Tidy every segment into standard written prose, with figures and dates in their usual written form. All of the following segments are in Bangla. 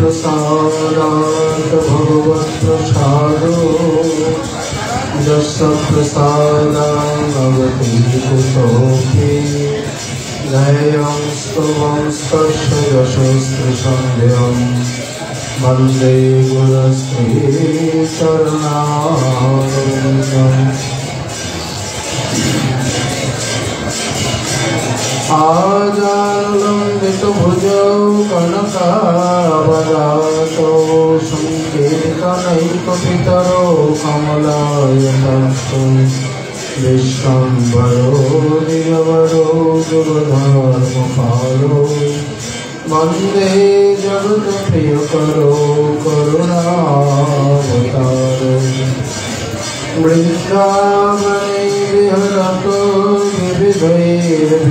प्रसादात् भगवत्प्रसादो यस्य प्रसादान्नवति कुतोऽपि ध्येयं स्तवंस्तस्य यशस्त्रिसन्ध्यं वन्दे गुरुश्रीचरणारविन्दम् आजानुलम्बितभुजौ कनकावदातो सङ्कीर्तनैकपितरो कमलायताक्षो विश्वम्भरो दिगवरो गुरुधर्मपालो वन्दे जगत्प्रियकरो करुणावतारो वृन्दावने विहरतो विविधैर्विनोदैः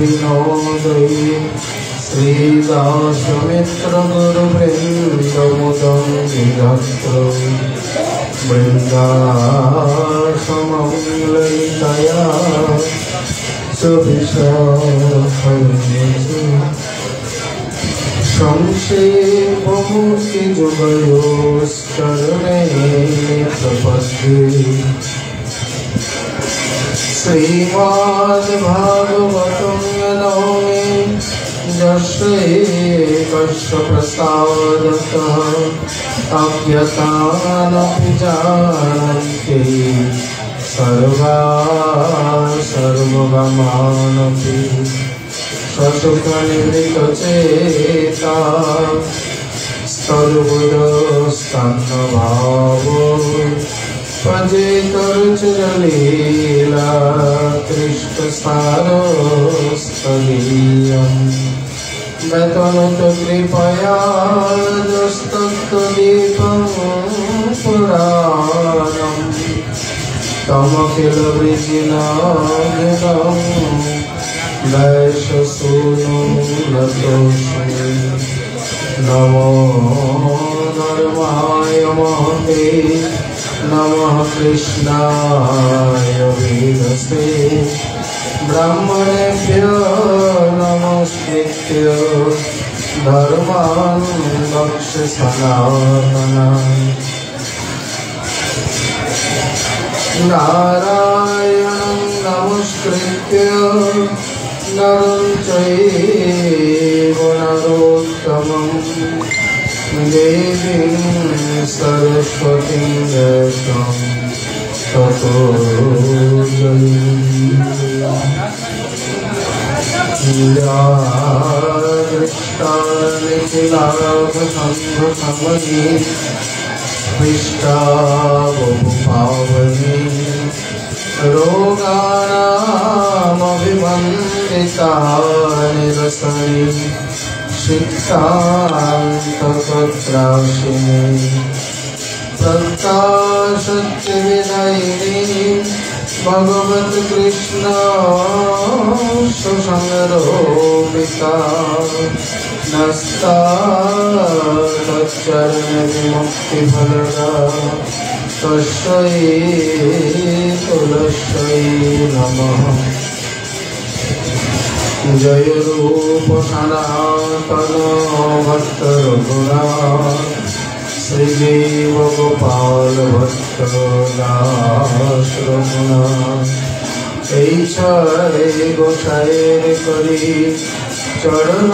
श्रीदासमित्रगुरुवृन्दमुदं विधत्रो वृन्दाश्रमं ललितया सुविशाखैर्यसु संक्षेपमुक्तिजुगयोश्चरणे प्रपद्ये श्रीमद्भागवतं नौमि यस्यैकस्य प्रसादतः अज्ञातानपि जानन्ति सर्वगमानपि ससुखनिवृतचेता स्तुतिर्बुधस्तन्नभावो भजेतरुचिरलीला कृष्णसारस्तदीयं गतनुत कृपया दस्तत्तदीपं पुराणं तमखिलवृजिनागिनं वैश्यसूनुं नमो धर्माय महते नमः कृष्णाय वेदसे ब्राह्मणेभ्यो नमस्कृत्य धर्मान् वक्ष्य सनातनम् नारायणं नमस्कृत्य नरं चैव नरोत्तमं देवीं सरस्वतीं व्यासं ततो जयी पृष्ठावुपावनी रोगाणामभिवन्दितानि रसनि सिद्धान्ततत्राशिनि प्रत्याशक्तिविदायिनी भगवत्कृष्ण सुसंरोपिता नस्ता तच्चरणविमुक्तिफलदा तस्यै तुलस्यै नमः। जय रूप सनातन भक्त रघुनाथ श्रीजीव गोपाल भक्त दास रघुनाथ এই ছয় গোসাইয়ের করি চরণ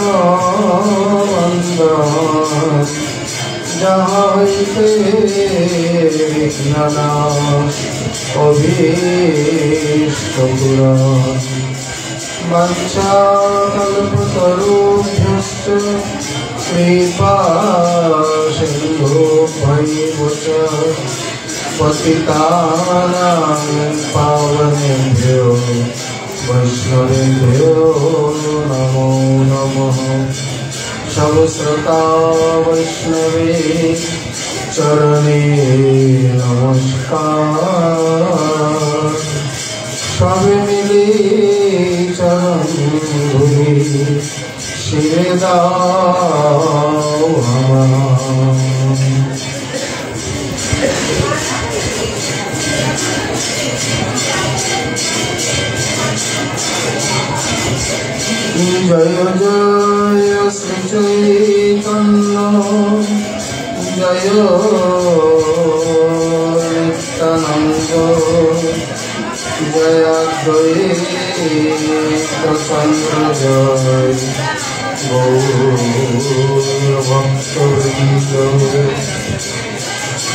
বন্দন, যাহা হইতে বিঘ্ননাশ অভীষ্ট পূরণ। বাঞ্ছাকল্পতরুভ্যশ্চ কৃপা সিন্ধুভ্যৈব চ পতিতানাং পাবনেভ্यो বৈষ্ণবেভ্यो নমো নমঃ। সবশ্রোতা বৈষ্ণবে চরণে নমস্কার, সবে মিলে চরণ ধুলি শিরে দাও আমার। জয় জয় শ্রী চৈতন্য, জয় নিত্যানন্দ, জয় অদ্বৈত চন্দ্র, জয় গৌর ভক্তবৃন্দ,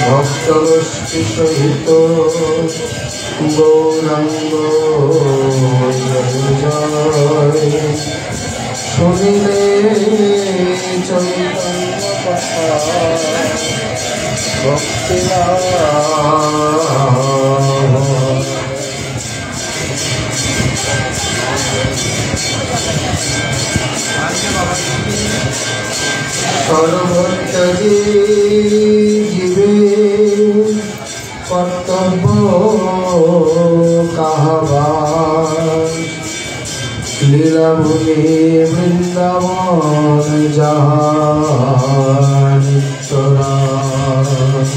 ভক্তগোষ্ঠী সহিত গৌরাঙ্গ জয় জয়। শুনিলে চৈতন্য কথা ভক্তি সর্বত্যাগী জীবে কর্তব্য কাহাবার, লীলাভূমি বৃন্দাবন যাহা নিত্যরাজ।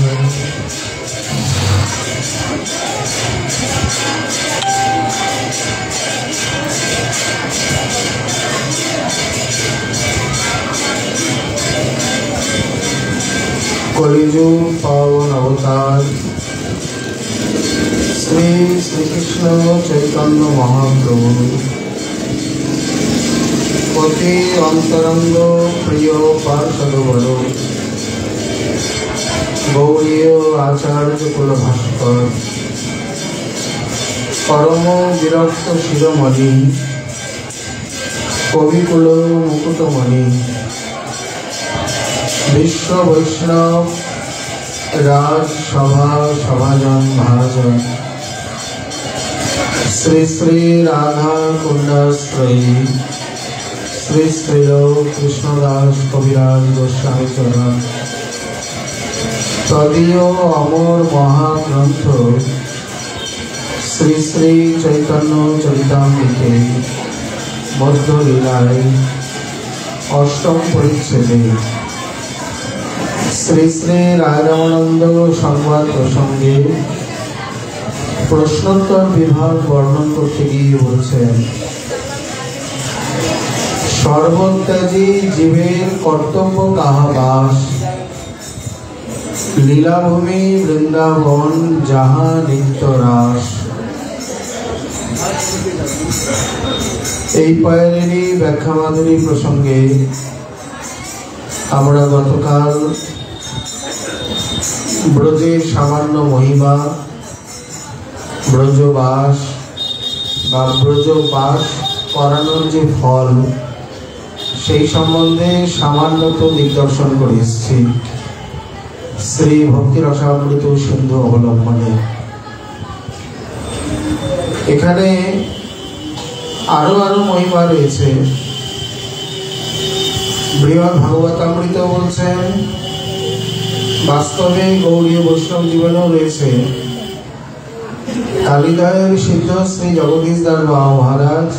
কলিযুগ পাবন অবতার শ্রী শ্রীকৃষ্ণ চৈতন্য মহাপ্রভু অতি অন্তরঙ্গ প্রিয় পার্ষদবর গৌরীয় আচার্য কুল ভাস্কর, পরম বিরক্ত শিরোমণি কবিকুল মুকুটমণি, বিশ্ব বৈষ্ণব রাজসভা সভাজন মহাজন, শ্রী শ্রী রাধা কুণ্ডাশ্রয়ী শ্রী শ্রীল কৃষ্ণদাস কবিরাজ গোস্বামী চরণ, তদীয় অমর মহাগ্রন্থ শ্রী শ্রী চৈতন্য চরিতামৃতে মধ্যলীলায় অষ্টম পরিচ্ছেদে শ্রী শ্রী রায়রামানন্দ সংবাদ প্রসঙ্গে প্রশ্নোত্তর বিভাগ বর্ণন করতে গিয়ে বলছেন, সর্বত্যাগী জীবের কর্তব্য কাহা বাস, লীলাভূমি বৃন্দাবন যাহা নিত্যরাস। এই পায়েরই ব্যাখ্যা মাধুরী প্রসঙ্গে আমরা গতকাল ব্রজের সামান্য মহিমা, ব্রজবাস বা ব্রজবাস করানোর যে ফল সেই সম্বন্ধে সামান্যত দিগদর্শন করে এসেছি শ্রী ভক্তি রসামৃত সিন্ধু অবলম্বনে। এখানে আরো মহিমা রয়েছে। বৃহৎ ভাগবতামৃত বলছেন, বাস্তবে গৌড়ীয় বৈষ্ণব জীবনেও রয়েছে। কালিদায়ের সিদ্ধ শ্রী জগদীশ দাস বাবা মহারাজ,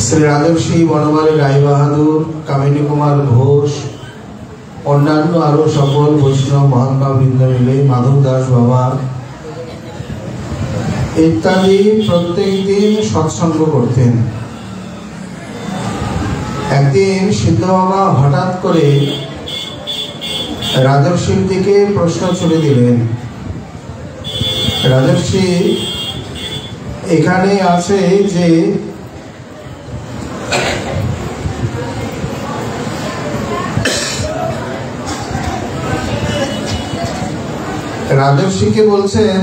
শ্রী রাজর্ষি বনমালী রায় বাহাদুর, কামিনী কুমার ঘোষ, অন্যান্য আরো সকল বৈষ্ণব মহাত্মাবৃন্দ মিলে, মাধব দাস বাবা ইত্যাদি প্রত্যেক দিন সৎসঙ্গ করতেন। একদিন সিদ্ধ বাবা হঠাৎ করে রাজর্ষির দিকে প্রশ্ন ছুড়ে দিলেন। রাজর্ষি এখানে আছে যে রাজর্ষিকে বলছেন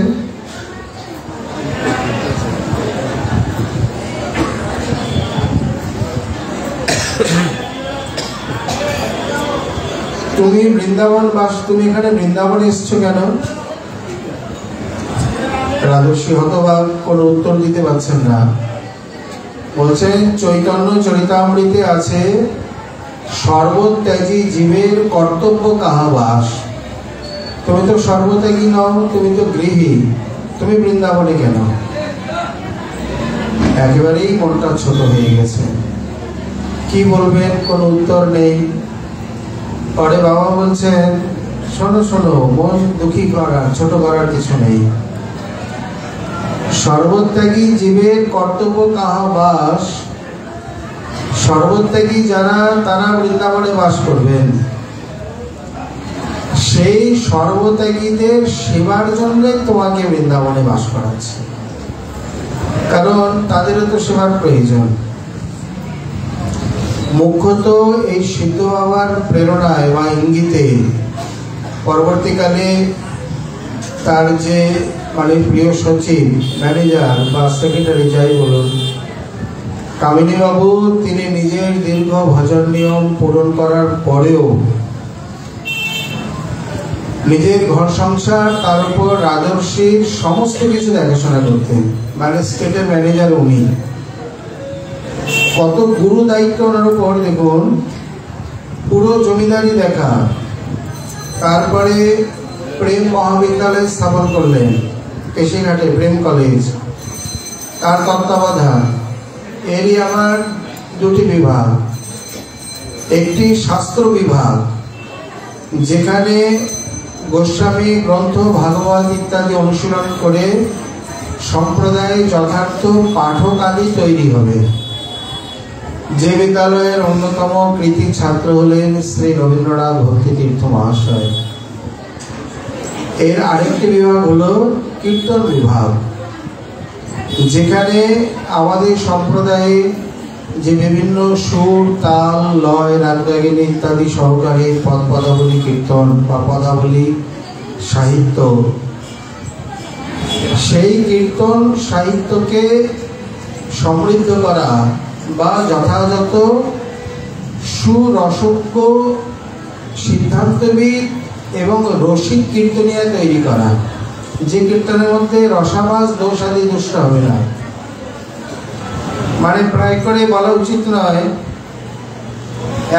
তুমি বৃন্দাবন তুমি এখানে বৃন্দাবনে এসছো কেন? রাজর্ষি হতবাক, কোনো উত্তর দিতে পারছেন না। বলছেন চৈতন্য চরিতামৃতে আছে, সর্বত্যাগী জীবের কর্তব্য কাহাবাস। তুমি তো সর্বত্যাগী নও, তুমি তো গৃহী, তুমি বৃন্দাবনে কেন? একেবারেই মনটা ছোট হয়ে গেছে, কি বলবেন, কোনো উত্তর নেই। পরে বাবা বলছেন, শোনো শোনো, মন দুঃখী করার, ছোট করার কিছু নেই। সর্বত্যাগী জীবের কর্তব্য কাহাবাস, সর্বত্যাগী যারা তারা বৃন্দাবনে বাস করবেন। সেই সর্বত্যাগীদের সেবার জন্য তোমাকে বৃন্দাবনে বাস করাচ্ছে, কারণ তাদেরও তো সেবার প্রয়োজন। মুখ্যত এই সিদ্ধ বাবার প্রেরণায় বা ইঙ্গিতে পরবর্তীকালে তার যে প্রিয় সচিব, ম্যানেজার বা সেক্রেটারি যাই বলুন, কামিনী বাবু, তিনি নিজের দীর্ঘ ভজন নিয়ম পূরণ করার পরেও নিজের ঘর সংসার, তার উপর রাজর্ষির সমস্ত কিছু দেখাশোনা করতেন। স্টেটের ম্যানেজার উনি, কত গুরু দায়িত্ব ওনার উপর দেখুন। পুরো জমিদারি দেখা, তারপরে প্রেম মহাবিদ্যালয় স্থাপন করলেন কেশিঘাটে, প্রেম কলেজ, তার তত্ত্বাবধান। এরই আমার দুটি বিভাগ, একটি শাস্ত্র বিভাগ, যেখানে গোস্বামী গ্রন্থ, ভাগবত ইত্যাদি অনুশীলন করে সম্প্রদায়ে যথার্থ পাঠক আদি তৈরি হবে। যে বিদ্যালয়ের অন্যতম কৃতি ছাত্র হলেন শ্রী রবীন্দ্রনাথ ভক্তিতীর্থ মহাশয়। এর আরেকটি বিভাগ হলো কীর্তন বিভাগ, যেখানে আমাদের সম্প্রদায়ে যে বিভিন্ন সুর, তাল, লয়, রাগরাগিনী ইত্যাদি সহকারে পদাবলী কীর্তন বা পদাবলী সাহিত্য, সেই কীর্তন সাহিত্যকে সমৃদ্ধ করা বা যথাযথ সুরসজ্ঞ, সিদ্ধান্তবিদ এবং রসিক কীর্তনিয়া তৈরি করা, যে কীর্তনের মধ্যে রসাভাস, দোষ আদি দুষ্ট হবে না। প্রায় করে বলা উচিত নয়,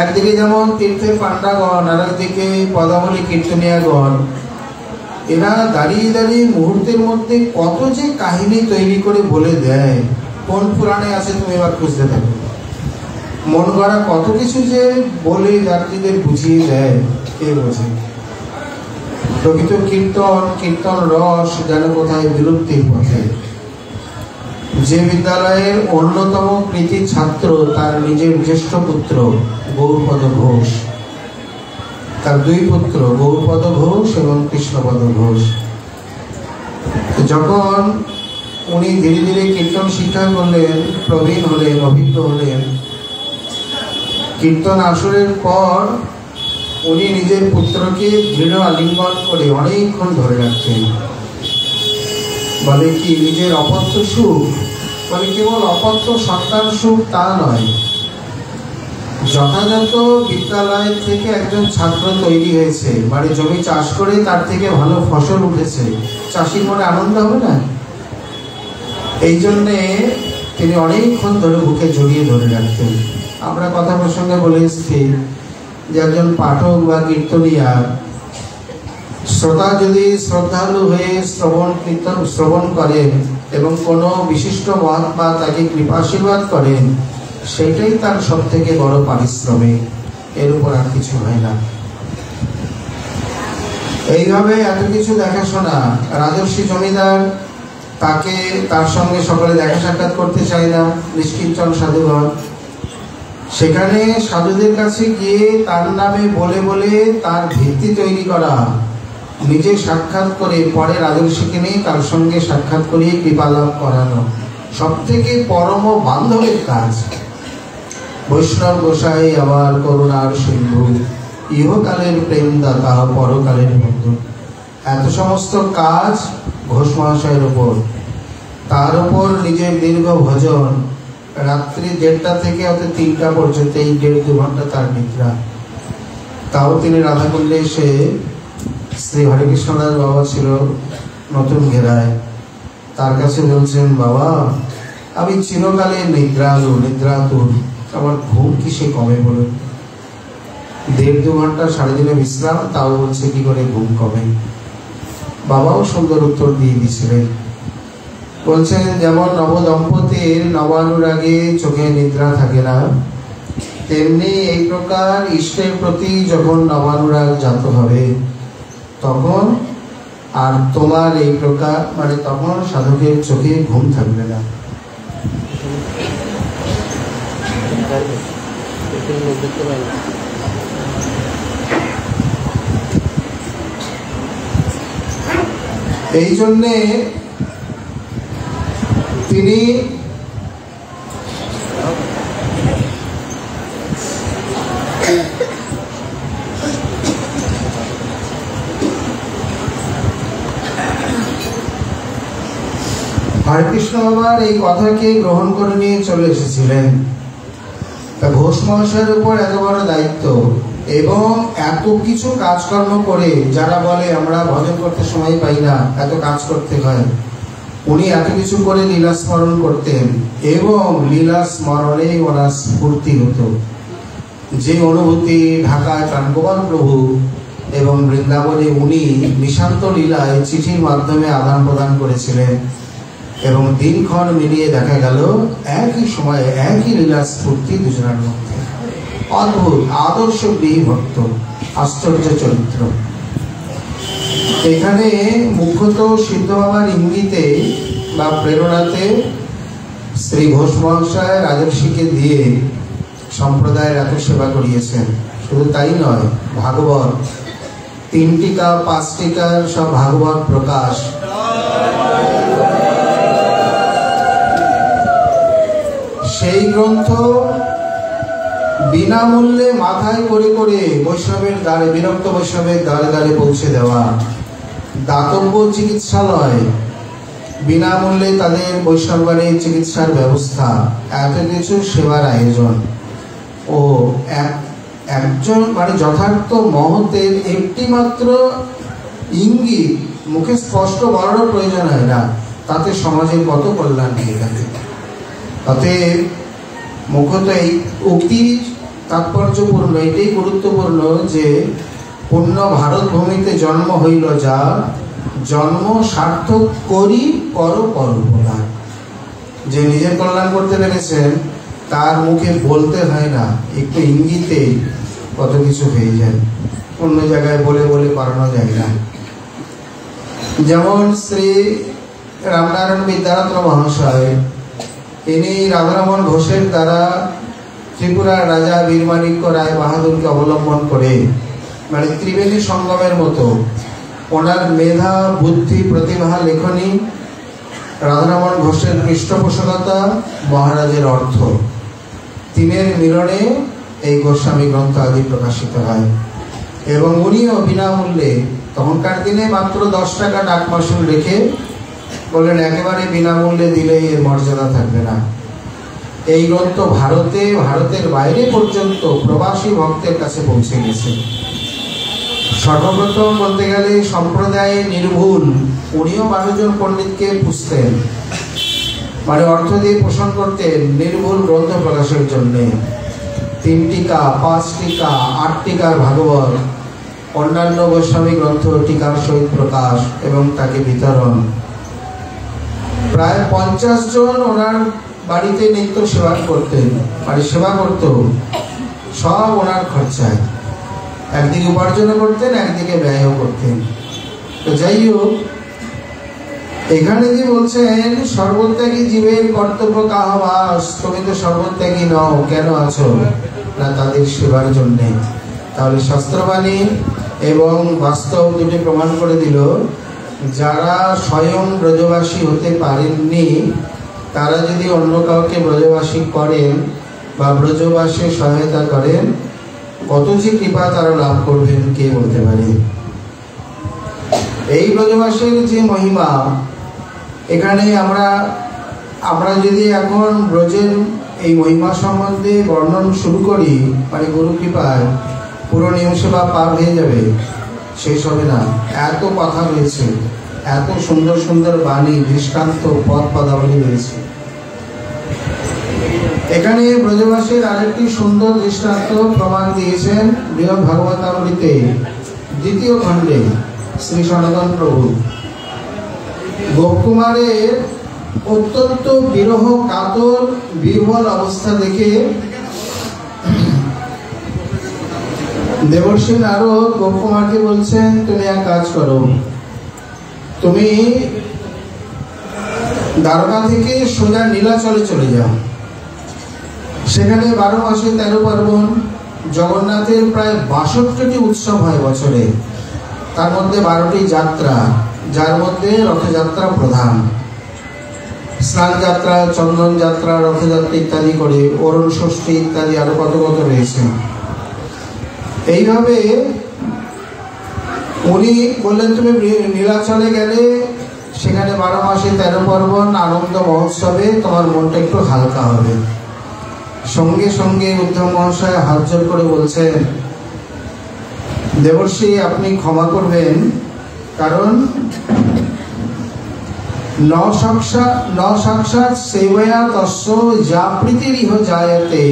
একদিকে যেমন তীর্থের পাণ্ডাগণ, আর একদিকে পদাবলী কীর্তনিয়াগণ, এরা দাঁড়িয়ে দাঁড়িয়ে মুহূর্তের মধ্যে কত যে কাহিনী তৈরি করে বলে দেয়। কোন পুরাণে আছে তুমি এবার খুঁজতে থাকো, মন গড়া কত কিছু যে বলে যাত্রীদের বুঝিয়ে দেয়, কে বোঝে। প্রকৃত কীর্তন, কীর্তন রস যেন কোথায় বিলুপ্তির পথে। যে বিদ্যালয়ের অন্যতম কৃতি ছাত্র তার নিজের জ্যেষ্ঠ পুত্র গৌরপদ ঘোষ, তার দুই পুত্র গৌরপদ ঘোষ এবং কৃষ্ণপদ ঘোষ। যখন উনি ধীরে ধীরে কীর্তন শিক্ষা করলেন, প্রবীণ হলেন, অভিজ্ঞ হলেন, কীর্তন আসরের পর উনি নিজের পুত্রকে দৃঢ় আলিঙ্গন করে অনেকক্ষণ ধরে রাখতেন। বলে কি, নিজের অপত্য সুখ, বলে কেবল অপত্য সন্তান সুখ তা নয়, যথাযথ বিদ্যালয় থেকে একজন ছাত্র তৈরি হয়েছে, জমি চাষ করে তার থেকে ভালো ফসল উঠেছে, চাষির মনে আনন্দ হবে না? এই জন্যে তিনি অনেকক্ষণ ধরে বুকে জড়িয়ে ধরে রাখতেন। আমরা কথা প্রসঙ্গে বলে এসেছি যে একজন পাঠক বা কীর্তনিয়া শ্রোতা যদি শ্রদ্ধালু হয়ে কীর্তন শ্রবণ করেন এবং কোনো বিশিষ্ট মহাত্মা তাকে কৃপাশীর্বাদ করেন, সেটাই তার সব থেকে বড় পারিশ্রমিক, এর উপর আর কিছু হয় না। এইভাবে এত কিছু দেখাশোনা। রাজর্ষি জমিদার, তার সঙ্গে সকলে দেখা সাক্ষাৎ করতে চায় না, নিষ্কিঞ্চন সাধুগণ। সেখানে সাধুদের কাছে গিয়ে তার নামে বলে বলে তার ভিত্তি তৈরি করা, নিজে সাক্ষাৎ করে পরে রাজর্ষিকে নিয়ে তার সঙ্গে সাক্ষাৎ করিয়ে কৃপা লাভ করানো, সব থেকে পরম বান্ধবের কাজ। বৈষ্ণব গোসাই আমার করুণার সিন্ধু, ইহকালের প্রেমদাতা পরকালের বন্ধু। এত সমস্ত কাজ ঘোষ মহাশয়ের ওপর, তার উপর নিজের দীর্ঘ ভজন, রাত্রি 1:30 থেকে 3টা পর্যন্ত এই 1.5-2 ঘন্টা তার নিদ্রা। তাও তিনি রাধাকুণ্ডে এসে, শ্রী হরেকৃষ্ণদাস বাবা ছিল নতুন ঘেরায়, তার কাছে বলছেন, বাবা আমি চিরকালে নিদ্রাতুর, আমার ঘুম কিসে কমে বলুন? 1.5-2 ঘন্টা সারাদিনে বিশ্রাম, তাও বলছে কি করে ঘুম কমে? বাবাও সুন্দর উত্তর দিয়ে দিয়েছিলেন। বলছেন, যেমন নবদম্পতির নবানুরাগে চোখে নিদ্রা থাকে না, তেমনি এই প্রকার ইষ্টের প্রতি যখন নবানুরাগ জাত হবে তখন আর তোমার এই প্রকার তখন সাধকের চোখে ঘুম থাকবে না। এই জন্যে তিনি হরেকৃষ্ণ বাবার এই কথাকে গ্রহণ করে নিয়ে চলে এসেছিলেন। তা ঘোষ মহাশয়ের উপর এত বড় দায়িত্ব এবং এত কিছু কাজকর্ম করে, যারা বলে আমরা ভজন করতে সময় পাই না, এত কাজ করতে হয়, উনি এত কিছু করে লীলা স্মরণ করতেন এবং লীলা স্মরণে ওনার স্ফূর্তি হতো। যে অনুভূতি ঢাকায় প্রাণগোপাল প্রভু এবং বৃন্দাবনে উনি নিশান্ত লীলায় চিঠির মাধ্যমে আদান প্রদান করেছিলেন এবং দিনক্ষণ মিলিয়ে দেখা গেল একই সময়ে একই লীলা স্ফূর্তি দুজনের মধ্যে। অদ্ভুত আদর্শ গৃহী ভক্ত, আশ্চর্য চরিত্র। এখানে মুখ্যত সিদ্ধ বাবার ইঙ্গিতে বা প্রেরণাতে শ্রী ঘোষ মহাশয় রাজর্ষিকে দিয়ে সম্প্রদায়ের এত সেবা করিয়েছেন। শুধু তাই নয়, ভাগবত 3 টিকা 5 টিকার সব ভাগবত প্রকাশ, সেই গ্রন্থ বিনামূল্যে মাথায় করে করে বৈষ্ণবের দ্বারে, বিরক্ত বৈষ্ণবের দ্বারে দ্বারে পৌঁছে দেওয়া, দাতব্য চিকিৎসালয়, বিনামূল্যে তাদের বৈষ্ণবগণের চিকিৎসার ব্যবস্থা, এত কিছু সেবার আয়োজন ও একজন যথার্থ মহতের একটি মাত্র ইঙ্গিত মুখে স্পষ্ট বলারও প্রয়োজন হয় না, তাতে সমাজের কত কল্যাণ হয়ে থাকে। অতএব মুখ্যত এই উক্তি তাৎপর্যপূর্ণ, এটাই গুরুত্বপূর্ণ যে পূর্ণ ভারত ভূমিতে জন্ম হইল যা, জন্ম সার্থক করি কর পরোপকার। যে নিজের কল্যাণ করতে পেরেছেন তার মুখে বলতে হয় না, একটু ইঙ্গিতে কত কিছু হয়ে যায়, অন্য জায়গায় বলে বলে করানো যায় না। যেমন শ্রী রামনারায়ণ বিদ্যারত্ন মহাশয়, ইনি রাধারমণ ঘোষের দ্বারা ত্রিপুরার রাজা বীরমাণিক্য রায় বাহাদুরকে অবলম্বন করে ত্রিবেণী সঙ্গমের মতো ওনার মেধা, বুদ্ধি, প্রতিভা, লেখনী, রাধারমণ ঘোষের পৃষ্ঠপোষকতা, মহারাজের অর্থ, তিনের মিলনে এই গোস্বামী গ্রন্থ আদি প্রকাশিত হয়। এবং উনিও বিনামূল্যে, তখনকার দিনে মাত্র 10 টাকা ডাক মাসুল রেখে বললেন একেবারে বিনামূল্যে দিলেই এর মর্যাদা থাকবে না। এই গ্রন্থ ভারতের বাইরে পর্যন্ত প্রবাসী ভক্তের কাছে পৌঁছে গেছে। সর্বপ্রথম বলতে গেলে সম্প্রদায়ে নির্ভুল, উনিও 12 জন পণ্ডিতকে পুষতেন, অর্থ দিয়ে পোষণ করতেন নির্ভুল গ্রন্থ প্রকাশের জন্য। 3 টিকা 5 টিকা 8 টিকার ভাগবত, অন্যান্য গোস্বামী গ্রন্থ টিকার সহিত প্রকাশ এবং তাকে বিতরণ। প্রায় 50 জন ওনার বাড়িতে নিত্য সেবা করতেন, সেবা করত, সব ওনার খরচায়। একদিকে উপার্জনও করতেন, একদিকে ব্যয়ও করতেন। তো যাই হোক, এখানে যে বলছেন সর্বত্যাগী জীবের কর্তব্য কাহবাস, তুমি তো সর্বত্যাগী নও, কেন আছো না তাদের সেবার জন্যে। তাহলে শাস্ত্রবাণী এবং বাস্তব দুটি প্রমাণ করে দিল, যারা স্বয়ং ব্রজবাসী হতে পারেননি তারা যদি অন্য কাউকে ব্রজবাসী করেন বা ব্রজবাসে সহায়তা করেন, কত যে কৃপা তারা লাভ করবেন কে বলতে পারে। এই ব্রজবাসের যে মহিমা, এখানে আমরা যদি এখন ব্রজের এই মহিমা সম্বন্ধে বর্ণন শুরু করি, মানে গুরু কৃপায় পুরো নিয়ম সেবা পার হয়ে যাবে, শেষ হবে না। এত কথা রয়েছে, এত সুন্দর সুন্দর বাণী, দৃষ্টান্ত, পদ পদাবলী রয়েছে। এখানে ব্রজবাসীর আরেকটি সুন্দর দৃষ্টান্ত প্রমাণ দিয়েছেন বৃহৎ ভাগবতামৃতে 2য় খণ্ডে শ্রী সনাতন প্রভু। গোপকুমারের অত্যন্ত বিরহ কাতর বিহ্বল অবস্থা দেখে দেবর্ষি নারদ গোপকুমারকে বলছেন, তুমি এক কাজ করো, তুমি দ্বারকা থেকে সোজা নীলাচলে চলে যাও। সেখানে 12 মাসে 13 পার্বণ, জগন্নাথের প্রায় 62টি উৎসব হয় বছরে, তার মধ্যে 12টি যাত্রা, যার মধ্যে রথযাত্রা প্রধান। স্নান যাত্রা, চন্দন যাত্রা, রথযাত্রা ইত্যাদি করে অরুণ ষষ্ঠী ইত্যাদি আরো কত কত রয়েছে। এইভাবে উনি বললেন, তুমি নীলাচলে গেলে সেখানে 12 মাসে 13 পার্বণ আনন্দ মহোৎসবে তোমার মনটা একটু হালকা হবে। সঙ্গে সঙ্গে উদ্ধব মহাশয় হাত জোড় করে বলছেন, দেবর্ষি আপনি ক্ষমা করবেন, কারণ ন সাক্ষাৎ সেবয়া তস্য যা প্রীতিরিহ জায়তে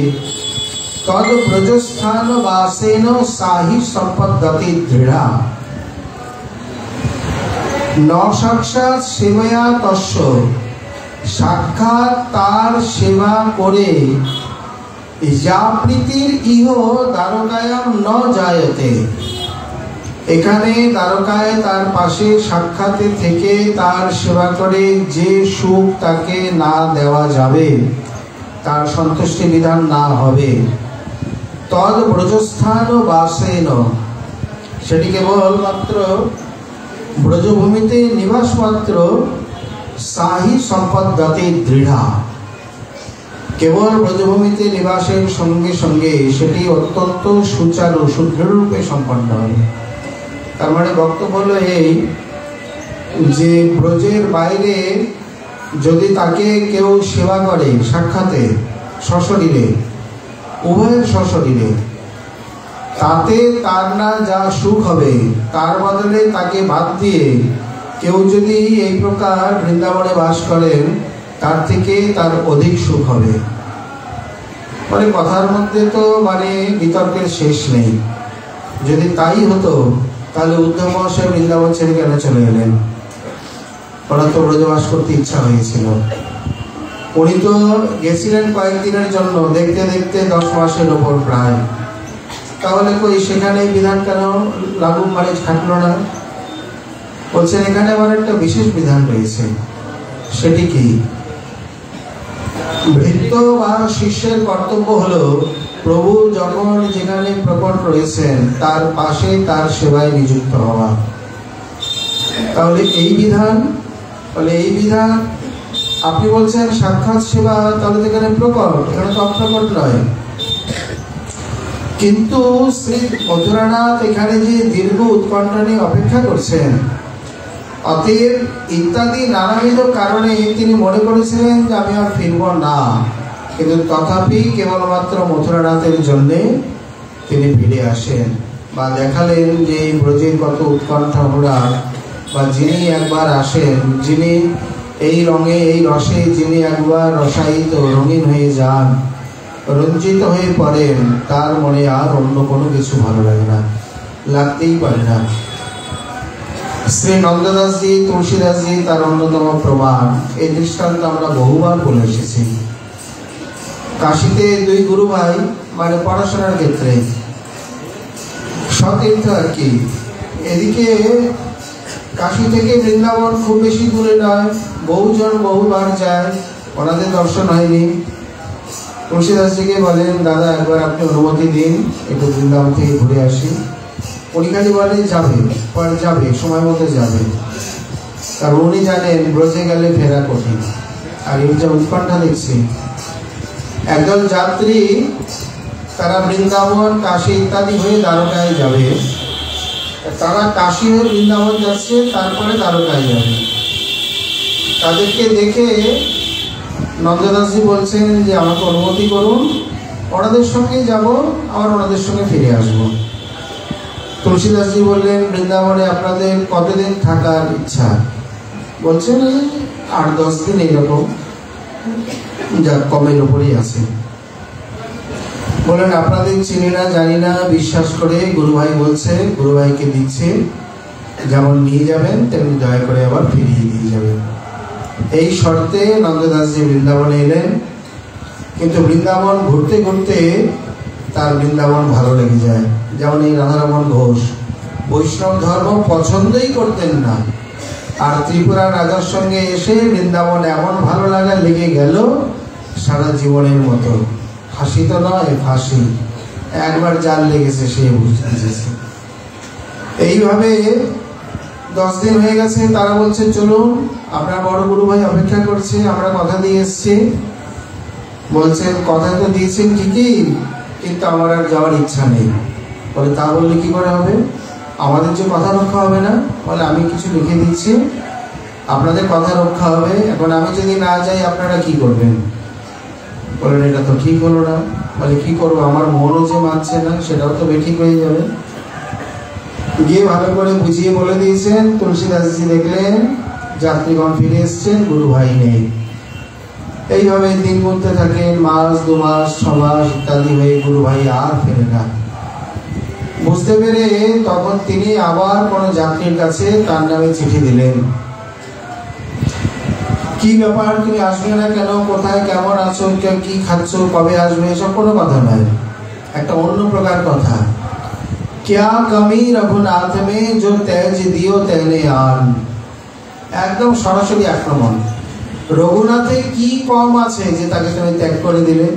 তদ ব্রজস্থান বাসেন সাহি সম্পদ্গতি দৃঢ়া। ন সাক্ষাৎ সেবয়া তস্য, সাক্ষাৎ তার সেবা করে যা প্রীতির ইহ দ্বারকায়াম ন জায়তে, এখানে দ্বারকায় তার পাশে সাক্ষাতে থেকে তার সেবা করে যে সুখ তাকে না দেওয়া যাবে, তার সন্তুষ্টি বিধান না হবে, তদ ব্রজস্থান বাসেন, সেটি কেবলমাত্র ব্রজভূমিতে নিবাস মাত্র, সাহি সম্পদ্গতি দৃঢ়া, কেবল ব্রজভূমিতে নিবাসের সঙ্গে সঙ্গে সেটি অত্যন্ত সুচারু সুদৃঢ় রূপে সম্পন্ন হবে। তার মানে বক্তব্য হলো এই যে ব্রজের বাইরে যদি তাকে কেউ সেবা করে সাক্ষাতে সশরীরে, উভয়ের সশরীরে, তাতে তার না যা সুখ হবে, তার বদলে তাকে বাদ দিয়ে কেউ যদি এই প্রকার বৃন্দাবনে বাস করেন, তার থেকে তার অধিক সুখ হবে। মানে কথার মধ্যে তো মানে বিতর্কের শেষ নেই। যদি তাই হতো তাহলে উদ্ধব মহাশয় বৃন্দাবন ছেড়ে কেন চলে গেলেন? ওরা তো ব্রজবাস করতে ইচ্ছা হয়েছিল। উনি তো গেছিলেন কয়েকদিনের জন্য, দেখতে দেখতে 10 মাসের ওপর প্রায়। তাহলে কই সেখানে বিধান কেন লাগু মানে খাটলো না? বলছেন এখানে আবার একটা বিশেষ বিধান রয়েছে। সেটি কি? ভৃত্য বা শিষ্যের কর্তব্য হলো প্রভু যখন যেখানে প্রকট রয়েছেন তার পাশে তার সেবায় নিযুক্ত হওয়া। তাহলে এই বিধান আপনি বলছেন সাক্ষাৎ সেবা, তাহলে এখানে প্রকট, এখানে তো অপ্রকট নয়। কিন্তু শ্রী মথুরানাথ এখানে যে দীর্ঘ উৎকণ্ঠা নিয়ে অপেক্ষা করছেন, অতএব ইত্যাদি নানাবিধ কারণে তিনি মনে করেছিলেন যে আমি আর ফিরব না, কিন্তু তথাপি কেবলমাত্র মথুরানাথের জন্যে তিনি ফিরে আসেন বা দেখালেন যে এই ব্রজের কত উৎকণ্ঠা ভরা, বা যিনি একবার আসেন, যিনি এই রঙে এই রসে যিনি একবার রসায়িত রঙিন হয়ে যান, রঞ্জিত হয়ে পড়েন, তার মনে আর অন্য কোনো কিছু ভালো লাগে না, লাগতেই পারে না। শ্রী নন্দদাসজি, তুলসীদাসজি তার অন্যতম প্রমাণ। এই দৃষ্টান্ত আমরা বহুবার বলে এসেছি। কাশীতে 2 গুরু ভাই, মানে পড়াশোনার ক্ষেত্রে সতীর্থ আর কি। এদিকে কাশী থেকে বৃন্দাবন খুব বেশি দূরে নয়, বহুজন বহুবার যায়, ওনাদের দর্শন হয়নি। তুলসীদাসজিকে বলেন, দাদা একবার আপনি অনুমতি দিন, একটু বৃন্দাবন থেকে ঘুরে আসি। উনি খালি বলে যাবে, পরে যাবে, সময় মতো যাবে, কারণ উনি জানেন ব্রজে গেলে ফেরা কঠিন। আর এই যে উৎকণ্ঠা দেখছি, একদল যাত্রী তারা বৃন্দাবন, কাশী ইত্যাদি হয়ে দ্বারকায় যাবে। তারা কাশী হয়ে বৃন্দাবন যাচ্ছে, তারপরে দ্বারকায় যাবে। তাদেরকে দেখে নন্দদাসজি বলছেন যে আমাকে অনুমতি করুন, ওনাদের সঙ্গে যাব, আবার ওনাদের সঙ্গে ফিরে আসবো। তুলসীদাসজি বললেন, বৃন্দাবনে আপনাদের কতদিন থাকার ইচ্ছা? বলছেন 8-10 দিন, এইরকম, যা কমের উপরেই আছে। বললেন আপনাদের চিনি না, জানি না, বিশ্বাস করে গুরুভাই বলছে, গুরুভাইকে দিচ্ছে, যেমন নিয়ে যাবেন তেমনি দয়া করে আবার ফিরিয়ে দিয়ে যাবেন। এই শর্তে নন্দদাসজি বৃন্দাবনে এলেন। কিন্তু বৃন্দাবন ঘুরতে ঘুরতে তার বৃন্দাবন ভালো লেগে যায়। যেমন এই রাধারমণ ঘোষ বৈষ্ণব ধর্ম পছন্দই করতেন না, আর ত্রিপুরা রাজার সঙ্গে এসে বৃন্দাবন এমন ভালো লাগা লেগে গেল সারা জীবনের মতো। হাসি তো নয়, ফাঁসি। একবার জাল লেগেছে, সে বুঝতেছে। এইভাবে 10 দিন হয়ে গেছে। তারা বলছে চলুন, আপনার বড় গুরু ভাই অপেক্ষা করছে, আমরা কথা দিয়ে এসছি। বলছেন কথা তো দিয়েছেন ঠিকই, কিন্তু আমার আর যাওয়ার ইচ্ছা নেই। বলে তা বললে কি করে হবে? আমাদের যে কথা রক্ষা হবে না? বলে আমি কিছু লিখে দিচ্ছি, আপনাদের কথা রক্ষা হবে। এখন আমি যদি না যাই আপনারা কি করবেন? বলেন এটা তো ঠিক হলো না। বলে কি করবো, আমার মনও যে মানছে না, সেটাও তো বেঠিক হয়ে যাবে। গিয়ে ভালো করে বুঝিয়ে বলে দিয়েছেন। তুলসীদাসজি দেখলেন যাত্রীগণ ফিরে এসছেন, গুরু ভাই নেই। এইভাবে দিন গুনতে থাকেন, মাস, 2 মাস, 6 মাস ইত্যাদি হয়ে গুরু ভাই আর ফেরে না। বুঝতে পেরে তখন তিনি আবার কোনো যাত্রীর কাছে তার নামে চিঠি দিলেন। কি ব্যাপার, তুমি আসবে না কেন? কোথায়, কেমন আছো, কি খাচ্ছ, কবে আসবে, এসব কোনো কথা নয়। একটা অন্য প্রকার কথা। क्या कमी रघुनाथ में जो तेज दियो तेने आन। একদম সরাসরি আক্রমণ। রঘুনাথে কি কম আছে যে তাকে তুমি ত্যাগ করে দিলে?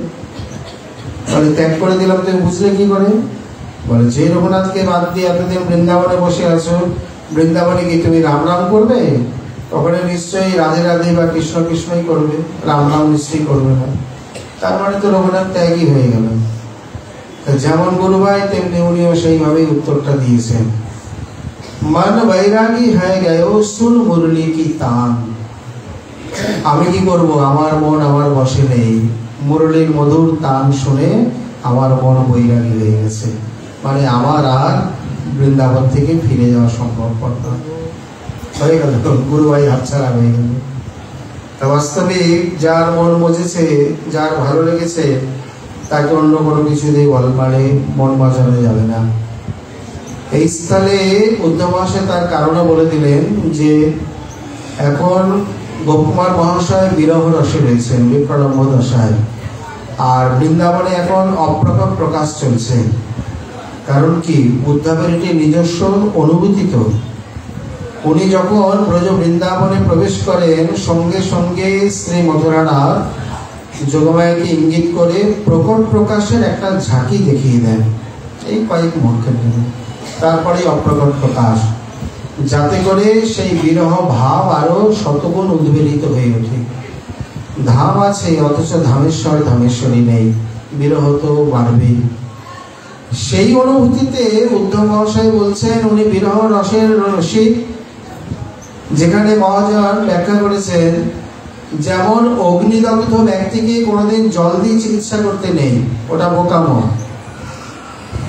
বলে ত্যাগ করে দিলাম, তুমি বুঝলে কি করে? বলে যে রঘুনাথকে বাদ দিয়ে এতদিন বৃন্দাবনে বসে আছো, বৃন্দাবনে কি তুমি রাম রাম করবে? ওখানে নিশ্চয়ই রাধে রাধে বা কৃষ্ণ কৃষ্ণই করবে, রাম রাম নিশ্চয়ই করবে না। তার মানে তো রঘুনাথ ত্যাগই হয়ে গেল। যেমন গুরু ভাই তেমনি উনিও সেইভাবেই উত্তরটা দিয়েছেন। মন বৈরাগী হয়ে গেও শুন মুরলি কি তান। আমি কি করব, আমার মন আমার বসে নেই। মুরলির মধুর তান শুনে আমার মন বৈরাগী হয়ে গেছে। মানে আমার আর বৃন্দাবন থেকে ফিরে যাওয়া সম্ভব হয়ে গেল, গুরু ভাই হাতছাড়া হয়ে গেল। তা বাস্তবিক যার মন মজেছে, যার ভালো লেগেছে, তাকে অন্য কোনো কিছু দিয়ে মানে মন বাঁচানো যাবে না। এই স্থলে উদ্ধব মহাশয় তার কারণে বলে দিলেন যে এখন গোপকুমার মহাশয় বিরহ রসে রয়েছেন, বিপ্রলম্ব দশায়, আর বৃন্দাবনে এখন অপ্রকট প্রকাশ চলছে। কারণ কি, উদ্ধবের এটি নিজস্ব অনুভূতি। তো উনি যখন ব্রজ বৃন্দাবনে প্রবেশ করেন, সঙ্গে সঙ্গে শ্রী মথুরানাথ যোগমায়াকে ইঙ্গিত করে প্রকট প্রকাশের একটা ঝাঁকি দেখিয়ে দেন, এই কয়েক মুহূর্তের জন্য। তারপরে অপ্রকট প্রকাশ, যাতে করে সেই বিরহ ভাব আরো শতগুণ উদ্বেলিত হয়ে ওঠে। ধাম আছে অথচ ধামেশ্বর ধামেশ্বরী নেই, বিরহ তো বাড়বেই। সেই অনুভূতিতে উদ্ধব মহাশয় বলছেন উনি বিরহ রসের রসিক। যেখানে মহাজন ব্যাখ্যা করেছেন, যেমন অগ্নিদগ্ধ ব্যক্তিকে কোনোদিন জল দিয়ে চিকিৎসা করতে নেই, ওটা বোকামো,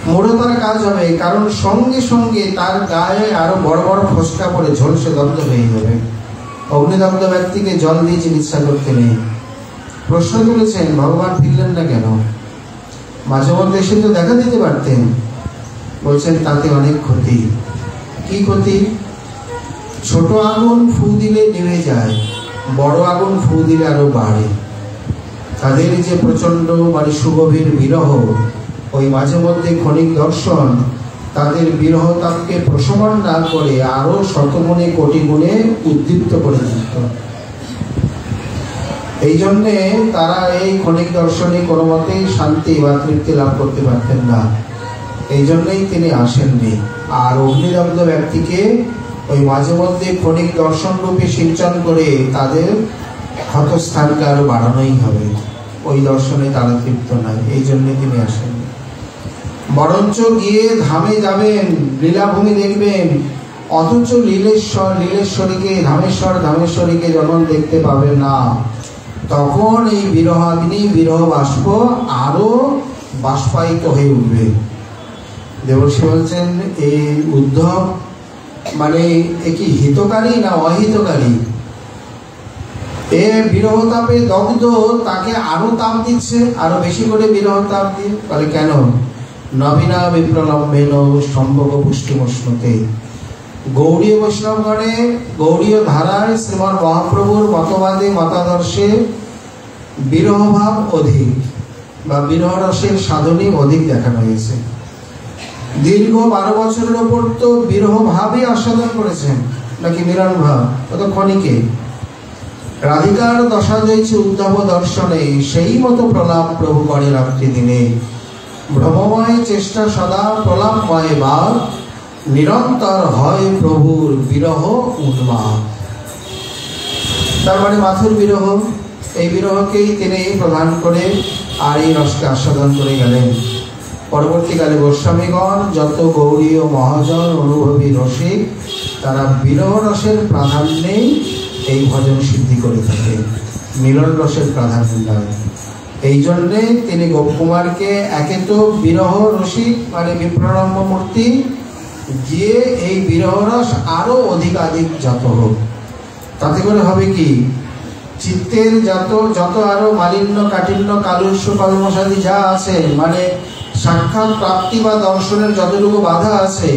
মূঢ়তার কাজ হবে। কারণ সঙ্গে সঙ্গে তার গায়ে আরো বড় বড় ফসকা পড়ে ঝলসে দগ্ধ হয়ে যাবে। অগ্নিদগ্ধ ব্যক্তিকে জল দিয়ে চিকিৎসা করতে নেই। প্রশ্ন তুলেছেন ভগবান ফিরলেন না কেন? মাঝে মধ্যে এসে তো দেখা দিতে পারতেন। বলছেন তাতে অনেক ক্ষতি। কি ক্ষতি? ছোট আগুন ফু দিলে নিভে যায়, বড় আগুন ফু দিলে আরো বাড়ে। তাদের যে প্রচন্ড মানে সুগভীর বিরহ, ওই মাঝে মধ্যে ক্ষণিক দর্শন তাদের বিরহ তাপকে প্রশমন না করে আরো শতগুণে কোটি গুণে উদ্দীপ্ত করে দিত। এই জন্যে তারা এই ক্ষণিক দর্শনে কোনো মতেই শান্তি বা তৃপ্তি লাভ করতে পারতেন না। এই জন্যই তিনি আসেননি। আর অগ্নিদগ্ধ ব্যক্তিকে ওই মাঝে মধ্যে ক্ষণিক দর্শন রূপে সিঞ্চন করে তাদের ক্ষতস্থানকে আরো বাড়ানোই হবে। ওই দর্শনে তারা তৃপ্ত নাই, এই জন্য তিনি আসেন। বরঞ্চ গিয়ে ধামে যাবেন, লীলাভূমি দেখবেন, অথচ লীলেশ্বরীকে, ধামেশ্বরীকে যখন দেখতে পাবে না, তখন এই বিরহাগ্নি, বিরহ বাষ্প আরো বাষ্পায়িত হয়ে উঠবে। দেবর্ষি বলছেন এই উদ্ধব মানে এ কি হিতকারী না অহিতকারী? এ বিরহ তাপে দগ্ধ, তাকে আরো তাপ দিচ্ছে, আরো বেশি করে বিরহ তাপ দিয়ে। বলে কেন? নবীনা বিপ্রলম্বেন সম্ভব পুষ্টিমোষ্ণতে। গৌড়ীয় বৈষ্ণবগণে, গৌড়ীয় ধারায় শ্রীমন মহাপ্রভুর মতবাদে, মতাদর্শে বিরহভাব অধিক বা বিরহ রসের সাধনই অধিক দেখানো হয়েছে। দীর্ঘ 12 বছরের ওপর তো বিরহ ভাবই আস্বাদন করেছেন, নাকি মিলন ভাব? কত ক্ষণিকে রাধিকার দশা যাইছে উদ্ধব দর্শনে, সেই মতো প্রলাপ প্রভু করে রাত্রি দিনে। ভ্রমময় চেষ্টা সদা প্রলাপময় বাদ, নিরন্তর হয় প্রভুর বিরহ উন্মাদ। তার মানে মাথুর বিরহ, এই বিরহকেই তিনি প্রদান করে আর এই রসকে আস্বাদন করে গেলেন। পরবর্তীকালে গোস্বামীগণ, যত গৌড়ীয় মহাজন অনুভবী রসিক, তারা বিরহ রসের প্রাধান্যেই এই ভজন সিদ্ধি করে থাকে, মিলন রসের প্রাধান্য নয়। এই জন্যে তিনি গোপকুমারকে একে তো বিরহ রসিক মানে বিপ্রলম্ব মূর্তি, গিয়ে এই বিরহ রস আরো অধিকাধিক যত হোক, তাতে করে হবে কি চিত্তের যত আরো মালিন্য, কাঠিন্য, কালুষ্য, কলমসাদি যা আছে, মানে সাক্ষাৎ প্রাপ্তি বা দর্শনের যতটুকু বাধা আছে,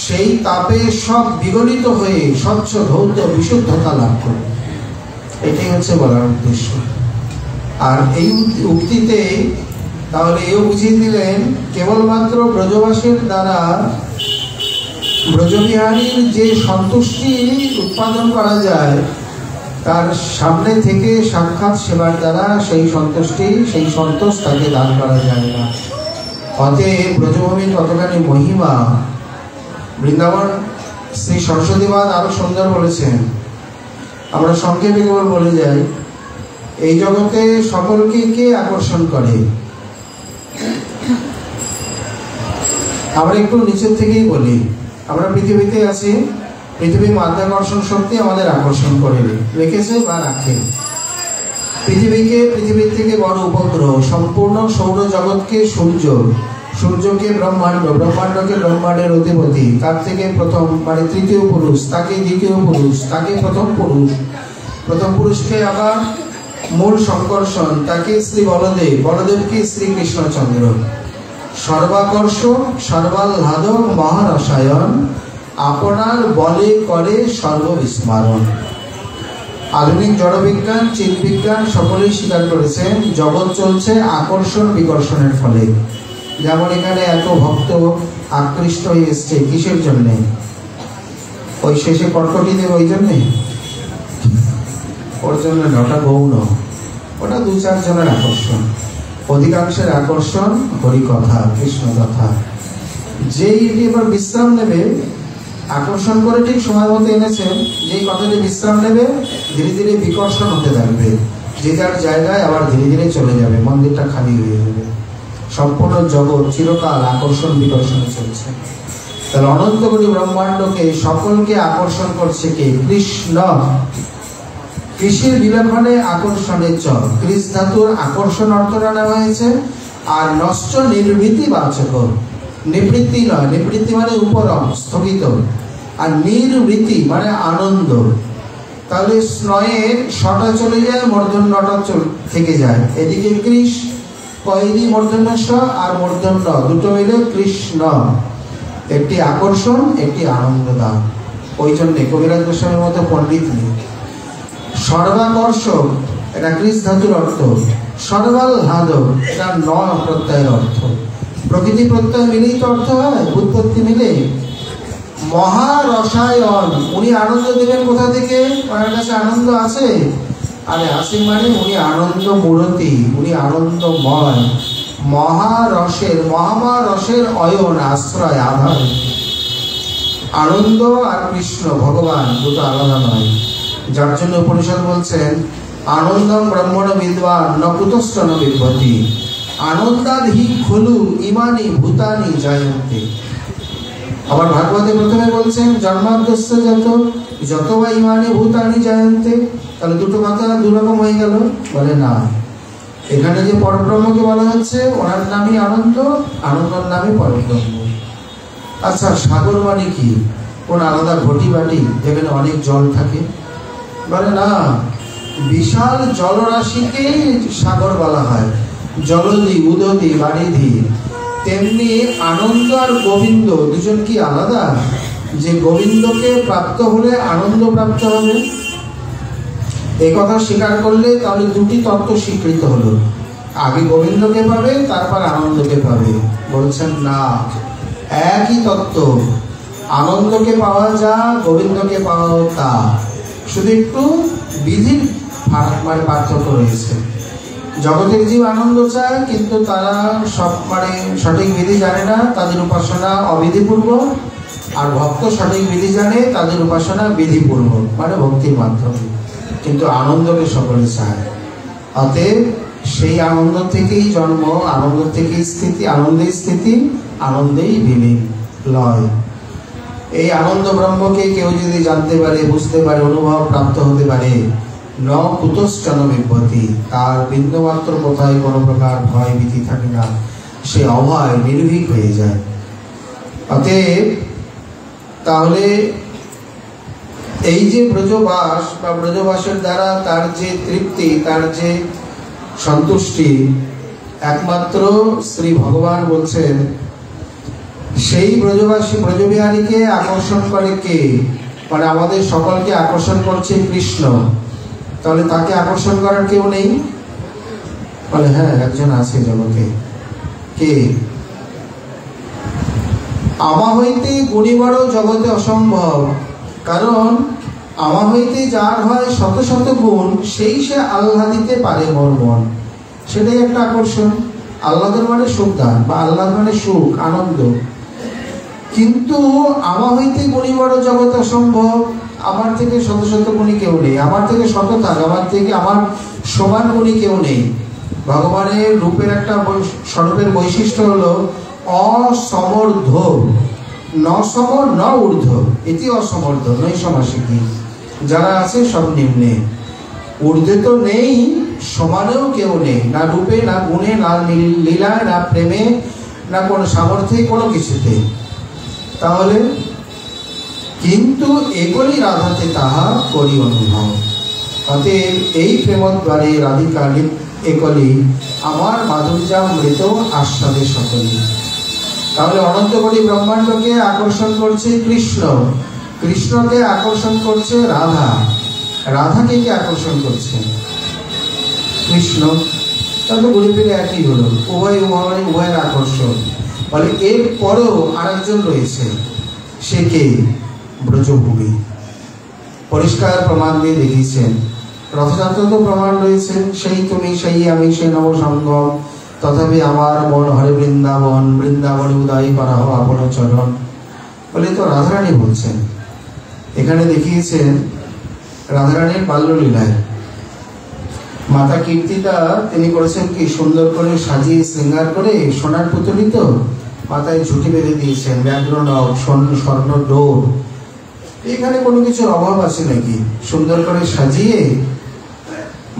সেই তাপে সব বিগলিত হয়ে স্বচ্ছ ধৌত বিশুদ্ধতা লাভ করে। এটাই হচ্ছে বলার উদ্দেশ্য। আর এই উক্তিতে তাহলে এও বুঝিয়ে দিলেন, কেবলমাত্র ব্রজবাসীর দ্বারা ব্রজবিহারীর যে সন্তুষ্টি উৎপাদন করা যায়, তার সামনে থেকে সাক্ষাৎ সেবার দ্বারা সেই সন্তুষ্টি, সেই সন্তোষ তাকে দান করা যায় না। অতএব ব্রজভূমির কতখানি মহিমা বৃন্দাবন শ্রী সরস্বতীবাদ আরো সুন্দর বলেছেন। আমরা সংক্ষেপে কেবল বলে যাই, এই জগতে সকলকে কে আকর্ষণ করে? আমরা একটু নিচের থেকেই বলি, আমরা পৃথিবীতে আছি, পৃথিবীর মাধ্যাকর্ষণ শক্তি আমাদের আকর্ষণ করে রেখেছে বা রাখে। পৃথিবীর থেকে বড় উপগ্রহ, সম্পূর্ণ সৌরজগৎকে সূর্য, সূর্যকে ব্রহ্মাণ্ড, ব্রহ্মাণ্ডকে ব্রহ্মাণ্ডের অধিপতি, তার থেকে প্রথম মানে তৃতীয় পুরুষ, তাকে দ্বিতীয় পুরুষ, তাকে প্রথম পুরুষ, প্রথম পুরুষকে আবার মূল সংকর্ষণ, তাকে শ্রী বলদেব, বলদেবকে শ্রী কৃষ্ণচন্দ্র। সর্বাকর্ষক, সর্বাহ্লাদক, মহারসায়ন, আপনার বলে করে সর্ববিস্মারণ। আধুনিক জড়বিজ্ঞান, চিৎবিজ্ঞান সকলেই স্বীকার করেছেন জগৎ চলছে আকর্ষণ বিকর্ষণের ফলে। যেমন এখানে এত ভক্ত আকৃষ্ট হয়ে এসছে কিসের জন্যে? ওই শেষে কটকটি দেব ওই জন্যে? ওর জন্য ওটা গৌণ, ওটা 2-4 জনের আকর্ষণ। অধিকাংশের আকর্ষণ হরিকথা, কৃষ্ণ কথা। যেই এবার বিশ্রাম নেবে, আকর্ষণ করে ঠিক সময় মতো এনেছেন, যেই কথাটি বিশ্রাম নেবে ধীরে ধীরে বিকর্ষণ হতে থাকবে, যে যার জায়গায় আবার ধীরে ধীরে চলে যাবে, মন্দিরটা খালি হয়ে যাবে। সম্পূর্ণ জগৎ চিরকাল আকর্ষণ বিকর্ষণে চলছে। তাহলে অনন্ত কোটি ব্রহ্মাণ্ডকে সকলকে আকর্ষণ করছে কে? কৃষ্ণ। কৃষির বিলক্ষণে আকর্ষণের চ, কৃষ ধাতুর আকর্ষণ অর্থটা নেওয়া হয়েছে। আর নশ্চ নির্বৃত্তি বাচক, নিবৃত্তি নয়, নিবৃত্তি মানে উপরম, স্থগিত, আর নির্বৃত্তি মানে আনন্দ। তাহলে স্নয়ের শটা চলে যায়, মূর্ধন্যটা থেকে যায়। এদিকে কৃষ, কয়েদি মূর্ধন্য আর মূর্ধন্য দুটো মিলে কৃষ্ণ। একটি আকর্ষণ, একটি আনন্দদান। ওই জন্যে কবিরাজ গোস্বামীর মতো পণ্ডিত নেই। সর্বাকর্ষক এটা কৃষ ধাতুর অর্থ, সর্বাহ্লাদক এটা ন প্রত্যয়ের অর্থ। প্রকৃতি প্রত্যয় মিলেই তো অর্থ হয়, উৎপত্তি মিলে। মহারসায়ন, উনি আনন্দ দেবেন কোথা থেকে? ওনার কাছে আনন্দ আছে। আরে আছে মানে উনি আনন্দ মূরতি, উনি আনন্দময়। মহারসের, মহারসের অয়ন, আশ্রয়, আধার। আনন্দ আর কৃষ্ণ ভগবান দুটো আলাদা নয়। যার জন্য উপনিষদ বলছেন আনন্দম ব্রহ্মণ বিদ্বান ন কুতশ্চন বিভ্রতি, আনন্দাদ হি খলু ইমানি ভূতানি জায়ন্তে। আবার ভাগবতে প্রথমে বলছেন জন্মাদ্যস্য যত বা ইমানি ভূতানি জায়ন্তে। তাহলে দুটো কথা দুরকম হয়ে গেল? বলে না, এখানে যে পরব্রহ্মকে বলা হচ্ছে ওনার নামই আনন্দ, আনন্দর নামই পরব্রহ্ম। আচ্ছা, সাগর মানে কি? কোন আলাদা ঘটি বাটি যেখানে অনেক জল থাকে? বলে না, বিশাল জলরাশিকে সাগর বলা হয়। জলধি উদধি বারিধি। তেমনি আনন্দ আর গোবিন্দ দুজন কি আলাদা? যে গোবিন্দকে প্রাপ্ত হলে আনন্দ প্রাপ্ত হবে, এই কথা স্বীকার করলে তাহলে দুটি তত্ত্ব স্বীকৃত হলো। আগে গোবিন্দকে পাবে, তারপর আনন্দকে পাবে। বলছেন না, একই তত্ত্ব। আনন্দকে পাওয়া যা, গোবিন্দকে পাওয়া তা, শুধু একটু বিধির পার্থক্য রয়েছে। জগতের জীব আনন্দ চায়, কিন্তু তারা সব সঠিক বিধি জানে না, তাদের উপাসনা অবিধিপূর্বক। আর ভক্ত সঠিক বিধি জানে, তাদের উপাসনা বিধিপূর্বক, ভক্তির মাধ্যমে। কিন্তু আনন্দকে সকলে চায়। অতএব সেই আনন্দ থেকেই জন্ম, আনন্দ থেকেই স্থিতি, আনন্দেই স্থিতি, আনন্দেই বিলীন লয়। এই আনন্দ ব্রহ্মকে কেউ যদি জানতে পারে, বুঝতে পারে, অনুভব প্রাপ্ত হতে পারে, ন কুতশ্চন বিভ্রতি, তার বিন্দুমাত্র কোথায় কোনো প্রকার ভয় ভীতি থাকে না, সে অভয় নির্ভীক হয়ে যায়। অতএব তাহলে এই যে ব্রজবাস বা ব্রজবাসের দ্বারা তার যে তৃপ্তি, তার যে সন্তুষ্টি, একমাত্র শ্রী ভগবান বলছেন সেই ব্রজবাসী ব্রজবিহারীকে আকর্ষণ করে কে? আমাদের সকলকে আকর্ষণ করছে কৃষ্ণ। তাহলে তাকে আকর্ষণ করার কেউ নেই? বলে হ্যাঁ, একজন আছে জগতে। কে? আমা হইতে গুণিবড় জগতে অসম্ভব। কারণ আমা হইতে যার হয় শত শত গুণ, সেই সে আল্লাহ দিতে পারে মোর মন। সেটাই একটা আকর্ষণ। আল্লাহর মানে সুখদান, বা আল্লাহ মানে সুখ, আনন্দ। কিন্তু আমা হইতে গুণিবড় জগতে অসম্ভব। আমার থেকে শত শত গুণী কেউ নেই, আমার থেকে শত থাক, আমার থেকে আমার সমান গুণী কেউ নেই। ভগবানের রূপের একটা স্বরূপের বৈশিষ্ট্য হলো অসমর্ধ। ন সমর ন ঊর্ধ্ব, এটি অসমর্ধ নয় সমাসিকী। যারা আছে সব নিম্নে, ঊর্ধ্বে তো নেই, সমানেও কেউ নেই, না রূপে, না গুণে, না লীলায়, না প্রেমে, না কোনো সামর্থ্যে, কোনো কিছুতে। তাহলে কিন্তু এগুলি রাধাতে তাহা করি অনুভব। অতএব এই প্রেমদ্বারে রাধিকা একলি আমার মাধুর্যামৃত আস্বাদে সকলি। তাহলে অনন্ত কোটি ব্রহ্মাণ্ডকে আকর্ষণ করছে কৃষ্ণ, কৃষ্ণকে আকর্ষণ করছে রাধা, রাধাকে কে আকর্ষণ করছে? কৃষ্ণ। তাহলে ঘুরে ফিরে একই হলো, উভয়ের আকর্ষণ। বলে এর পরেও আরেকজন রয়েছে, সে কে? ব্রজভূমি। পরিষ্কার প্রমাণ দিয়ে দেখিয়েছেন। রথযাত্রা তো প্রমাণ রয়েছে, সেই তুমি, সেই আমি, সেই নব সঙ্গম, তথাপি আমার মন হরে বৃন্দাবন, বৃন্দাবনে উদয় করা হোক আপন চরণ। বলে তো রাধারানী বলছেন। এখানে দেখিয়েছেন রাধারানীর বাল্যলীলায়। মাতা কীর্তিদা তিনি করেছেন কি, সুন্দর করে সাজিয়ে শৃঙ্গার করে, সোনার পুতুলি তো, মাথায় ঝুঁটি বেঁধে দিয়েছেন, ব্যাঘ্র নখ, স্বর্ণ ডোর। এখানে কোনো কিছুর অভাব আছে নাকি? সুন্দর করে সাজিয়ে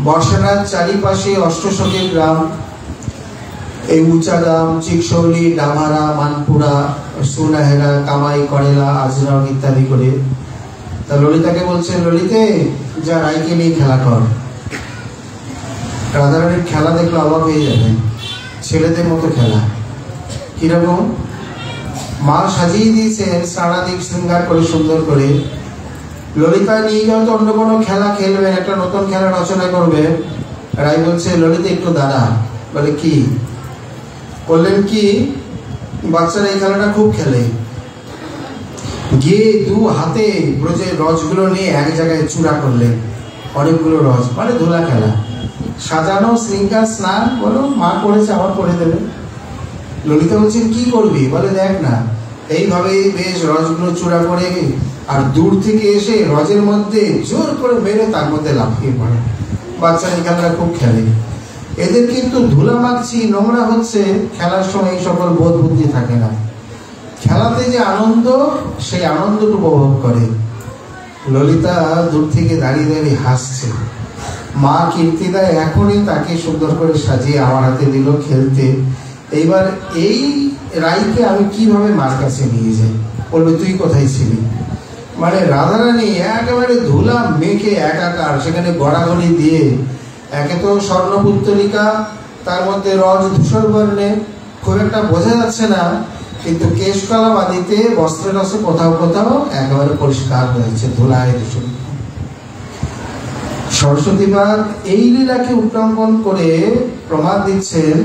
বর্ষানার চারিপাশে অষ্টশকের গ্রাম, এই উঁচা গ্রাম, চিকশৌলি, ডামারা, মানপুরা, সুনাহেরা, কামাই, করেলা, আজরং ইত্যাদি করে। তা ললিতাকে বলছেন, ললিতে যা রায়কে নিয়ে খেলা কর। রাধারানীর খেলা দেখলে অবাক হয়ে যাবে, ছেলেদের মতো খেলা। কিরকম? মা সাজিয়ে দিয়েছেন সারাদিক শৃঙ্গার করে, সুন্দর করে। ললিতা নিয়ে গেল তো অন্য কোনো খেলা খেলবে, একটা নতুন খেলা রচনা করবে। রায় বলছে, ললিতা একটু দাঁড়া। বলে কি করলেন? কি বাচ্চারা এই খেলাটা খুব খেলে। গিয়ে দু হাতে ব্রজের রসগুলো নিয়ে এক জায়গায় চূড়া করলেন, অনেকগুলো রস, ধুলা খেলা। সাজানো শৃঙ্গার স্নান, বলো মা করেছে, আবার করে দেবে। ললিতা বলছেন কি করবি? বলে দেখ না, এইভাবে বেশ রসগুলো চূড়া করে, আর দূর থেকে এসে রসের মধ্যে জোর করে মেরে তার মধ্যে লাফিয়ে পড়ে। বাচ্চারা এই খেলাটা খুব খেলে। এদের কিন্তু ধুলা মাখছি, নোংরা হচ্ছে, খেলার সময় এই সকল বোধ বুদ্ধি থাকে না। খেলাতে যে আনন্দ, সেই আনন্দটা উপভোগ করে। ললিতা দূর থেকে দাঁড়িয়ে দাঁড়িয়ে হাসছে। মা কীর্তিদা এখনই তাকে সুন্দর করে সাজিয়ে আমার হাতে দিল খেলতে। এইবার এই রাইকে আমি কিভাবে মার কাছে নিয়ে যাই? বলবে তুই কোথায় ছিলি? মানে রাধারানী একেবারে ধুলা মেখে একাকার, সেখানে গড়াগড়ি দিয়ে, একে তো স্বর্ণপুত্তলিকা, তার মধ্যে রজ ধূসর বর্ণে, খুব একটা বোঝা যাচ্ছে না, কিন্তু কেশকলা বাদিতে বস্ত্রের রসে কোথাও কোথাও একেবারে পরিষ্কার হয়েছে ধুলায় দূষণ। সরস্বতীবাগ এই লীলাকে উল্লঙ্ঘন করে প্রমাণ দিচ্ছেন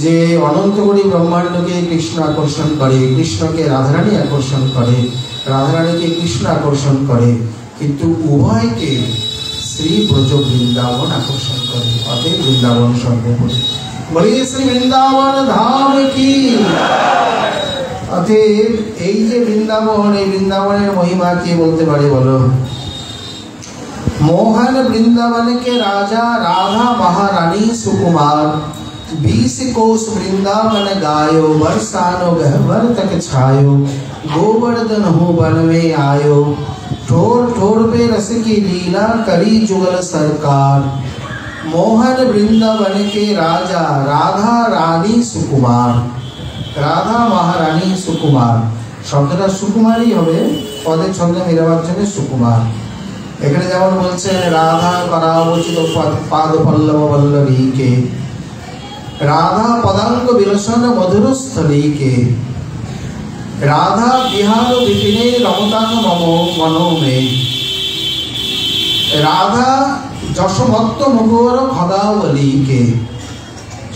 যে অনন্তকোটি ব্রহ্মাণ্ডকে কৃষ্ণ আকর্ষণ করে, কৃষ্ণকে রাধারানী আকর্ষণ করে, রাধারানীকে কৃষ্ণ আকর্ষণ করে, কিন্তু উভয়কে শ্রী ব্রজ বৃন্দাবন আকর্ষণ করে। অতএব বৃন্দাবন সর্বোপরি। বলিয়ে শ্রী বৃন্দাবন ধাম কি। অতএব এই যে বৃন্দাবন, এই বৃন্দাবনের মহিমা কে বলতে পারে বলো? मोहन वृंदावन के राजा राधा महारानी सुकुमार 20 कोस वृंदावन गायो बरसानो गहवर तक छायो गोवर्धन हो वन में आयो ठोर ठोर पे रस की लीला करी जुगल सरकार। मोहन वृंदावन के राजा राधा रानी सुकुमार, राधा महारानी सुकुमार, শব্দটা সুকুমারই হবে, পদের ছন্দ মেলাবার জন্য সুকুমার। এখানে যেমন বলছেন রাধা করাবচিত পাদ পল্লব বল্লভীকে, রাধা পদাঙ্গ বিলসন মধুরস্থলীকে, রাধা বিহার বিপিনে রমতাং মম মনোমে, রাধা যশভক্ত মুখর খদাবলীকে।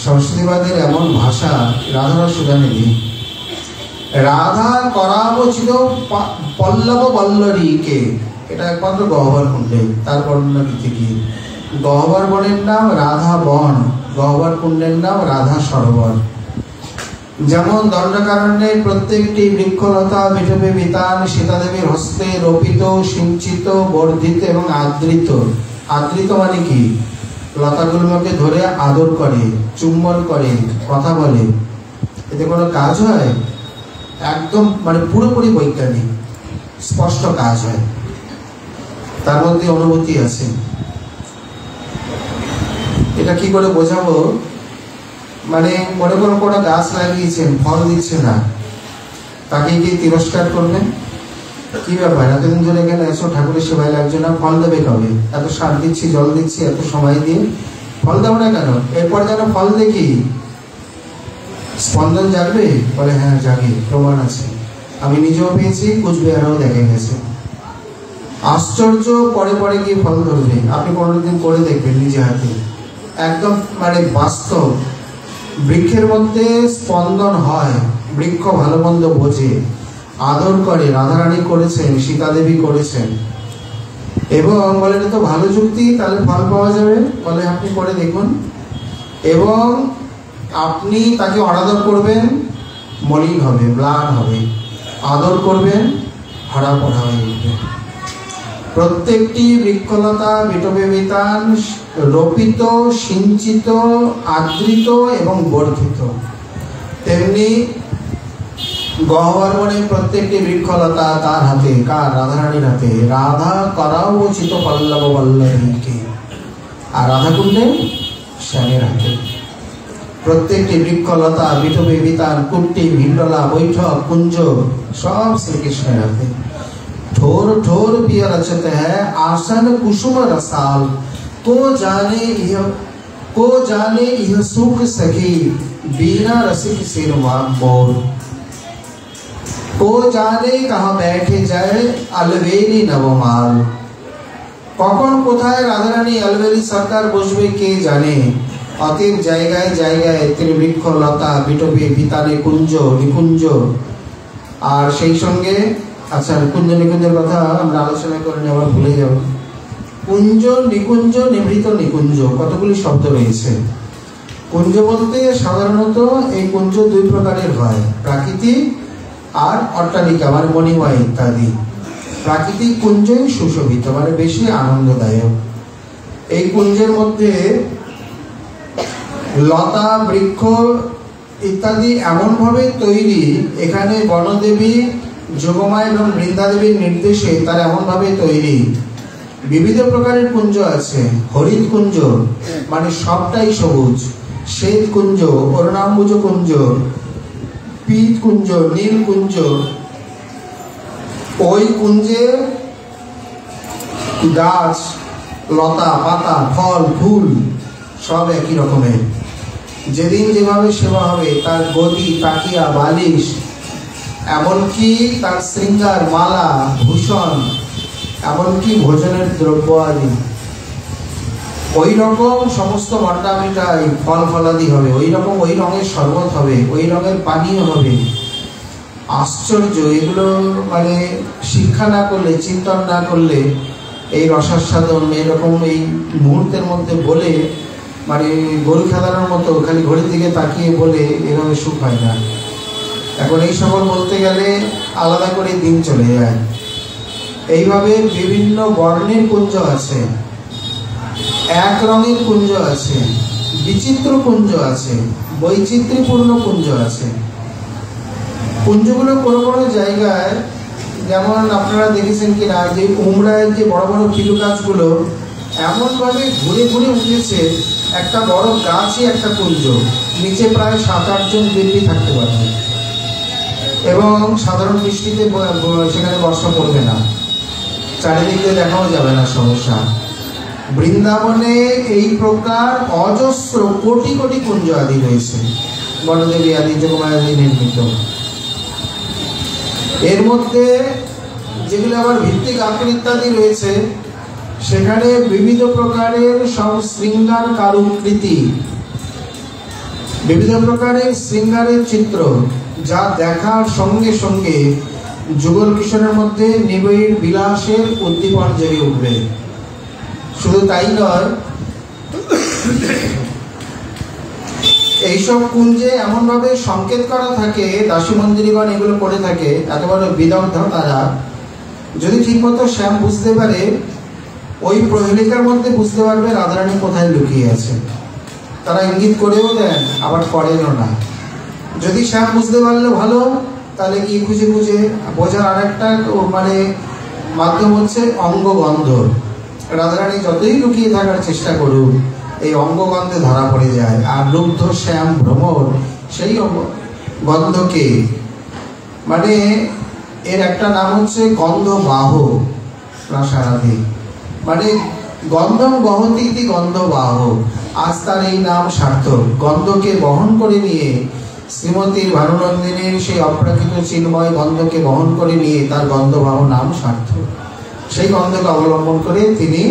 সরস্বতীবাদের এমন ভাষা রাধার সুদানে নেই। রাধা করাবচিত পল্লব বল্লভীকে, এটা একমাত্র গহ্বর কুণ্ডে, তার বর্ণনা দিতে গিয়ে। গহ্বর বনের নাম রাধা বন, গহ্বর কুণ্ডের নাম রাধা সরোবর। যেমন দণ্ডকারণ্যের প্রত্যেকটি বৃক্ষলতা বিটবে বিতান সীতাদেবীর হস্তে রোপিত, সিঞ্চিত, বর্ধিত এবং আদৃত। আদৃত মানে কি? লতাগুলোকে ধরে আদর করে, চুম্বন করে, কথা বলে। এতে কোনো কাজ হয়? একদম মানে পুরোপুরি বৈজ্ঞানিক, স্পষ্ট কাজ হয়, তার মধ্যে অনুভূতি আছে। এটা কি করে বোঝাবো? মানে মনে করো কোনো গাছ লাগিয়েছেন, ফল দিচ্ছে না, তাকে কি তিরস্কার করবেন? কি ব্যাপার, এতদিন ধরে এখানে এসো, ঠাকুরের সেবায় লাগছে না, ফল দেবে কবে? এত সার দিচ্ছি, জল দিচ্ছি, এত সময় দিয়ে ফল দেবো না কেন? এরপর যেন ফল দেখি, স্পন্দন জাগবে? বলে হ্যাঁ জাগে, প্রমাণ আছে, আমি নিজেও পেয়েছি, কুচবিহারেও দেখা গেছে। আশ্চর্য, পরে পরে গিয়ে ফল ধরবে। আপনি কোনোদিন করে দেখবেন নিজে হাতে, একদম মানে বাস্তব। বৃক্ষের মধ্যে স্পন্দন হয়, বৃক্ষ ভালো মন্দ বোঝে, আদর করে। রাধারানী করেছেন, সীতাদেবী করেছেন, এবং বলে এটা তো ভালো যুক্তি, তাহলে ফল পাওয়া যাবে। বলে আপনি করে দেখুন, এবং আপনি তাকে অনাদর করবেন, মলিন হবে, ম্লান হবে। আদর করবেন, হরা পড়া হয়ে উঠবে। প্রত্যেকটি বৃক্ষলতা বিটবে বিতান রোপিত, সিঞ্চিত, আদৃত এবং বর্ধিত। তেমনি গহ্বর বনে প্রত্যেকটি বৃক্ষলতা তার হাতে। কার? রাধারানীর হাতে। রাধা করাবচিত পল্লব বল্লভীকে। আর রাধাকুণ্ডে শ্যামের হাতে। প্রত্যেকটি বৃক্ষলতা বিটবে বিতান কুট্টি ভিন্ডলা বৈঠক কুঞ্জ সব শ্রীকৃষ্ণের হাতে। ठोर ठोर पिय रचत है आसन कुसुम रसाल को जाने यह सुख सखी बीना रसिक सिर मोर को जाने कहाँ बैठे जाए अलवेली नवमाल। কখন কোথায় রাধারানী আলবেলি সরকার বসবে কে জানে। অতীব জায়গায় জায়গায় তিনি বৃক্ষ লতা বিটবে বিতানে কুঞ্জ নিকুঞ্জ। আর সেই সঙ্গে আচ্ছা, কুঞ্জ নিকুঞ্জের কথা আমরা আলোচনা করে নিয়ে আবার ভুলে যাব। কুঞ্জ, নিকুঞ্জ, নিভৃত নিকুঞ্জ, কতগুলি শব্দ রয়েছে। কুঞ্জ বলতে সাধারণত এই কুঞ্জ দুই প্রকারের হয়, প্রাকৃতিক আর অট্টালিকা মানে মণিময় ইত্যাদি। প্রাকৃতিক কুঞ্জই সুশোভিত, মানে বেশি আনন্দদায়ক। এই কুঞ্জের মধ্যে লতা বৃক্ষ ইত্যাদি এমনভাবে তৈরি, এখানে বনদেবী যোগমা এবং বৃন্দাদেবীর নির্দেশে তার এমনভাবে তৈরি। বিবিধ প্রকারের কুঞ্জ আছে। হরিৎ কুঞ্জ মানে সবটাই সবুজ, শ্বেত কুঞ্জ, অরুণাম্বুজ কুঞ্জ, পীত কুঞ্জ, নীল কুঞ্জ। ওই কুঞ্জে গাছ, লতা পাতা, ফল ফুল সব একই রকমের। যেদিন যেভাবে সেবা হবে তার গদি, তাকিয়া, বালিশ, এমনকি তার শৃঙ্গার, মালা, ভূষণ, এমনকি ভোজনের দ্রব্য আদি ওই রকম সমস্ত মন্ডা মিঠাই, ফল ফলাদি হবে ওই রকম, ওই রঙের শরবত হবে, ওই রঙের পানীয় হবে। আশ্চর্য! এগুলো মানে শিক্ষা না করলে, চিন্তন না করলে এই রসাস্বাদন এরকম এই মুহূর্তের মধ্যে বলে মানে গরু খেলানোর মতো খালি ঘড়ির দিকে তাকিয়ে বলে এভাবে সুখ হয় না। এখন এই সকল বলতে গেলে আলাদা করে দিন চলে যায়। এইভাবে বিভিন্ন বর্ণের কুঞ্জ আছে, এক রঙের কুঞ্জ আছে, বিচিত্র কুঞ্জ আছে, বৈচিত্র্যপূর্ণ কুঞ্জ আছে। কুঞ্জগুলো কোনো কোনো জায়গায়, যেমন আপনারা দেখেছেন কিনা যে উমরায় যে বড় বড় পিলু গাছগুলো এমনভাবে ঘুরে ঘুরে উঠেছে, একটা বড় গাছই একটা কুঞ্জ, নিচে প্রায় 7-8 জন দিব্যি থাকতে পারবে এবং সাধারণ বৃষ্টিতে সেখানে বর্ষা পড়বে না, চারিদিক দিয়ে দেখাও যাবে না সমস্যা। বৃন্দাবনে এই প্রকার অজস্র কোটি কোটি কুঞ্জ আদি রয়েছে, বনদেবী আদি, যোগমায়া আদি নির্মিত। এর মধ্যে যেগুলো আবার ভিত্তিক আকৃতি ইত্যাদি রয়েছে, সেখানে বিবিধ প্রকারের সব শৃঙ্গার কারুকৃতি, বিবিধ প্রকারের শৃঙ্গারের চিত্র, যা দেখার সঙ্গে সঙ্গে যুগল কিশোরের মধ্যে নিবিড় বিলাসের উদ্দীপন জেগে উঠবে। শুধু তাই নয়, এইসব কুঞ্জে এমনভাবে সংকেত করা থাকে, দাসী মন্দিরগণ এগুলো করে থাকে, এত বড় বিদগ্ধ তারা, যদি ঠিকমতো শ্যাম বুঝতে পারে ওই প্রহেলিকার মধ্যে বুঝতে পারবে রাধারানী কোথায় লুকিয়ে আছে। তারা ইঙ্গিত করেও দেন, আবার করেনও না। যদি শ্যাম বুঝতে পারলে ভালো, তাহলে কি খুঁজে খুঁজে বোঝার আরেকটা মানে মাধ্যম হচ্ছে অঙ্গগন্ধ। রাধারানী যতই লুকিয়ে থাকার চেষ্টা করুক, এই অঙ্গগন্ধে ধরা পড়ে যায়। আর লুব্ধ শ্যাম ভ্রমর সেই গন্ধকে, মানে এর একটা নাম হচ্ছে গন্ধবাহ রাসারাধি, মানে গন্ধম বহতি ইতি গন্ধবাহ। আজ তার এই নাম সার্থক। গন্ধকে বহন করে নিয়ে শ্রীমতীর ভানুনন্দিনীর সেই অপ্রাকৃত চিন্ময় গন্ধকে বহন করে নিয়ে তার গন্ধবাহ নাম সার্থক। সেই গন্ধকে অবলম্বন করে তিনি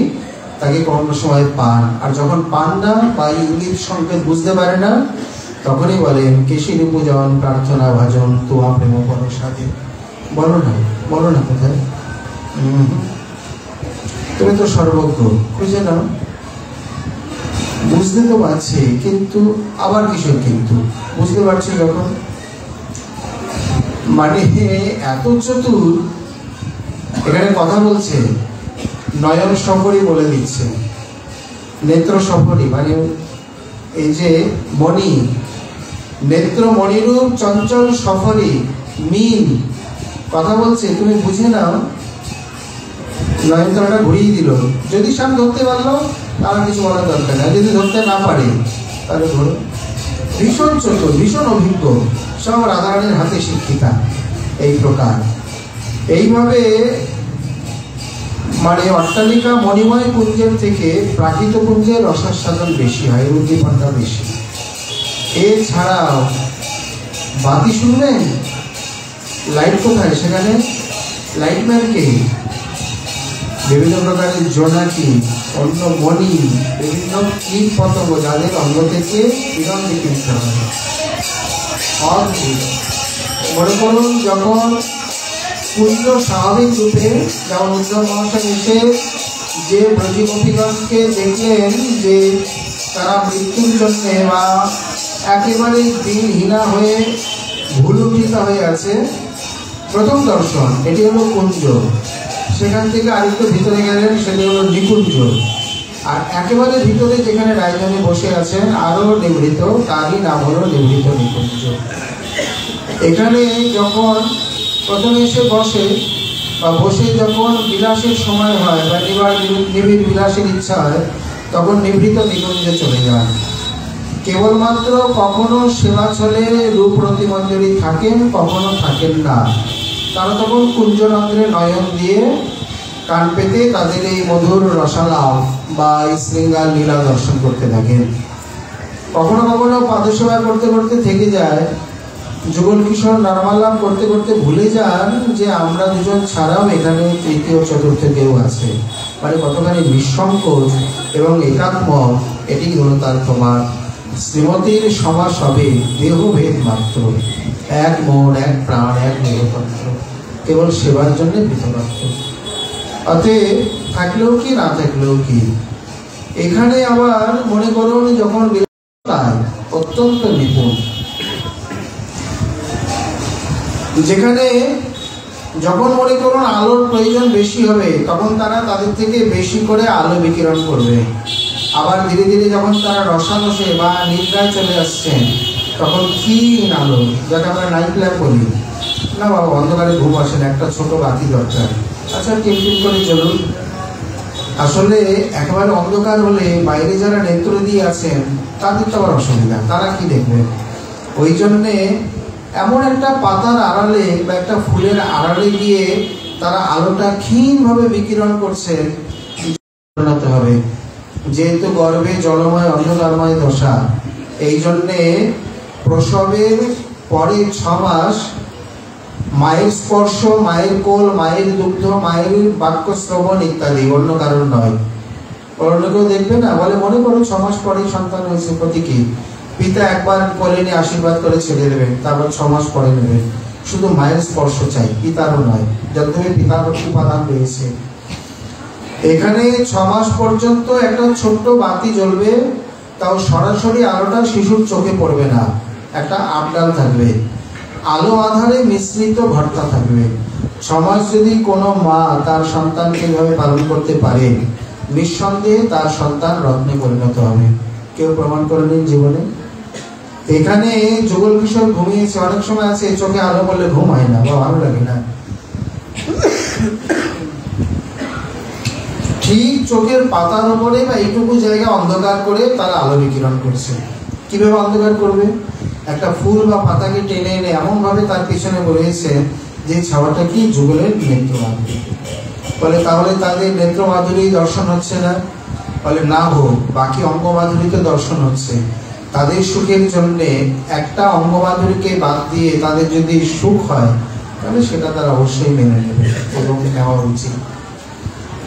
তাকে কোনো সময় পান। আর যখন পান না বা ইঙ্গিত সংকেত বুঝতে পারে না, তখনই বলেন কেশির পূজন প্রার্থনা ভাজন তোয়া প্রেম পরসাদে। বলো না কোথায়? তুমি তো সর্বজ্ঞ, খুঁজে নাও। বুঝতে তো পারছি, কিন্তু আবার কিসের কিন্তু? বুঝতে পারছি যখন, মানে এত চতুর। এখানে কথা বলছে নয়ন সফরই বলে দিচ্ছে, নেত্র সফরই, মানে এই যে মণি, নেত্র মণিরূপ চঞ্চল সফরই মিন কথা বলছে, তুমি বুঝে নাও। নয়নতারাটা ঘুরিয়ে দিল। যদি শ্যাম ধরতে পারলো তার কিছু বলার দরকার নেই, যদি ধরতে না পারে তাহলে ধরো। ভীষণ চতুর, ভীষণ অভিজ্ঞ, সব রাধারানীর হাতে শিক্ষিতা। এই প্রকার এইভাবে মানে অট্টালিকা মণিময় কুঞ্জের থেকে প্রাকৃত কুঞ্জের রসাস্বাদন বেশি হয়, উদ্দীপনটা বেশি। এছাড়াও বাতি শুনবেন, লাইট কোথায়? সেখানে লাইটম্যান কে? বিভিন্ন প্রকারের জোনাকি, অন্য মণি, বিভিন্ন কীট পতঙ্গ যাদের অঙ্গ থেকে কিরণ বিকৃত হয়। মনে করুন যখন কুঞ্জ স্বাভাবিক রূপে, যেমন উদ্ধব মহাশয় এসে যে ব্রজগোপীগণকে দেখলেন যে তারা মৃত্যুর জন্যে বা একেবারেই দিনহীনা হয়ে ভুলুঠিত হয়ে আছে, প্রথম দর্শন এটি হলো কুঞ্জ। সেখান থেকে আরেকটু ভিতরে গেলেন, সেটি হলো নিকুঞ্জ। আর একেবারে ভিতরে যেখানে রাজধানী বসে আছেন আরো নিভৃত, তারই নাম হলো নিভৃত নিকুঞ্জ। এখানে যখন প্রথমে এসে বসে বা বসে যখন বিলাসের সময় হয় বা নিবিড় বিলাসের ইচ্ছা হয়, তখন নিভৃত নিকুঞ্জে চলে যান। কেবলমাত্র কখনো সেবাচলে রূপ প্রতিমঞ্জরি থাকেন, কখনো থাকেন না। তারা তখন কুঞ্জরন্ধ্রে নয়ন দিয়ে কান পেতে তাদের এই মধুর রসালাপ বা শৃঙ্গার লীলা দর্শন করতে থাকেন। কখনো কখনো পাদসেবা করতে করতে থেকে যায়, যুগল কিশোর নরমাল্লাম করতে করতে ভুলে যান যে আমরা দুজন ছাড়াও এখানে তৃতীয় চতুর্থ কেউ আছে। মানে কতখানি নিঃসংকোচ এবং একাত্ম, এটি হলো তার প্রমাণ। শ্রীমতীর সমাস হবে দেহভেদ মাত্র, এক মন, এক প্রাণ, এক দেহতন্ত্র, কেবল সেবার জন্য পৃথকত্ব। অতএব থাকলেও কি না থাকলেও কি। এখানে আবার মনে করুন যখন অত্যন্ত নিপুণ, যেখানে যখন মনে করুন আলোর প্রয়োজন বেশি হবে তখন তারা তাদের থেকে বেশি করে আলো বিকিরণ করবে। আবার ধীরে ধীরে যখন তারা রসারসে বা নিদ্রায় চলে আসছেন তখন ক্ষীণ আলো, যাকে আমরা নাইট ল্যাম্প বলি, না বাবা অন্ধকারে ঘুম আসেন, একটা ছোট বাতি দরকার, আচ্ছা টিম করে চলুন। আসলে একেবারে অন্ধকার হলে বাইরে যারা নেত্র দিয়ে আছেন তাদের তো আবার অসুবিধা, তারা কি দেখবেন। ওই জন্যে এমন একটা পাতার আড়ালে বা একটা ফুলের আড়ালে গিয়ে তারা আলোটা ক্ষীণভাবে বিকিরণ করছে হবে। যেহেতু গর্ভে জলময় অন্ধকারময় দশা, এই জন্যে প্রসবের পরে 6 মাস মায়ের স্পর্শ, মায়ের কোল, মায়ের দুগ্ধ, মায়ের বাক্য শ্রবণ ইত্যাদি, অন্য কারণ নয়। অন্য কেউ দেখবে না, বলে মনে করো 6 মাস পরেই সন্তান হয়েছে, প্রতীকী পিতা একবার কোলে নিয়ে আশীর্বাদ করে ছেড়ে দেবেন, তারপর 6 মাস পরে নেবেন। শুধু মায়ের স্পর্শ চাই, পিতারও নয়, যতক্ষণ পিতার উপাদান রয়েছে। এখানে 6 মাস পর্যন্ত একটা ছোট্ট বাতি জ্বলবে, তাও সরাসরি আলোটা শিশুর চোখে পড়বে না, একটা আবডাল থাকবে, আলো আধারে মিশ্রিত ভর্তা থাকবে। 6 মাস যদি কোনো মা তার সন্তানকে এইভাবে পালন করতে পারে, নিঃসন্দেহে তার সন্তান রত্নে পরিণত হবে। কেউ প্রমাণ করে নিন জীবনে। এখানে যুগল কিশোর ঘুমিয়েছে, অনেক সময় আছে চোখে আলো পড়লে ঘুম হয় না বা ভালো লাগে না, ঠিক চোখের পাতার উপরে বা এইটুকু জায়গা অন্ধকার করে তারা আলো বিকিরণ করছে। কিভাবে অন্ধকার করবে? একটা ফুল বা পাতাকে টেনে এনে এমন ভাবে তার পিছনে রয়েছে যে ছাওয়াটা কি যুগলের নেত্র মাধুরী। বলে তাহলে তাদের নেত্র মাধুরী দর্শন হচ্ছে না? বলে না হোক, বাকি অঙ্গ মাধুরী তো দর্শন হচ্ছে। তাদের সুখের জন্য একটা অঙ্গ মাধুরীকে বাদ দিয়ে তাদের যদি সুখ হয় তাহলে সেটা তারা অবশ্যই মেনে নেবে এবং নেওয়া উচিত।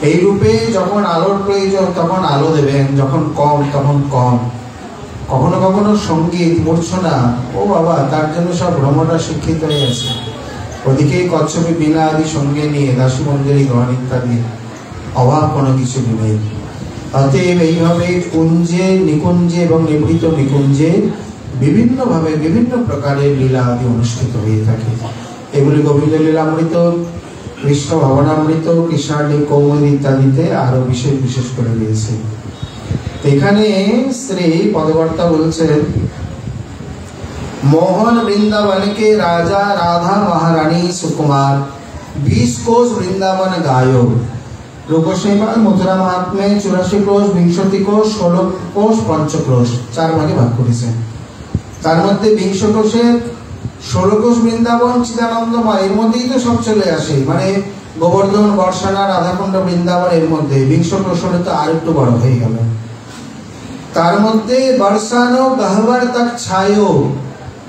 এই রূপে যখন আলোর প্রয়োজন তখন আলো দেবেন, যখন কম তখন কম। কখনো কখনো সঙ্গীত মূর্ছনা, ও বাবা, তার জন্য সব ভ্রমণরা শিক্ষিত হয়ে আছে। ওদিকেই কচ্ছপে বীণা আদি সঙ্গে নিয়ে দাসী মঞ্জরি গান ইত্যাদি, অভাব কোনো কিছু নেই। অতএব এইভাবে কুঞ্জে, নিকুঞ্জে এবং নিভৃত নিকুঞ্জে বিভিন্নভাবে বিভিন্ন প্রকারের লীলা আদি অনুষ্ঠিত হয়ে থাকে। এগুলি গোবিন্দ লীলামৃত, কৃষ্ণ ভবনামৃত, কৃষ্ণার্ণী কৌমুদী ইত্যাদিতে আরো বিশেষ বিশেষ করে রয়েছে। এখানে শ্রী পদকর্তা বলছেন, मोहन वृंदावन के राजा राधा महारानी सुकुमार 20 कोश वृंदावन गायो। रूपसेवार मथुरा महात्म्य 84 कोश, 20 कोश, 16 कोश, पंचक्रोश, 4 भागे भाग करेছেন। তার মধ্যে 20 কোশে 16 কোশ বৃন্দাবন চিদানন্দময়, এর মধ্যেই তো সব চলে আসে। মানে গোবর্ধন, বর্ষানা, রাধাকুণ্ড, বৃন্দাবন এর মধ্যে 20 কোশ হলে তো আর একটু বড় হয়ে গেল। তার মধ্যে বর্ষানো গহ্বর তক ছায়ো,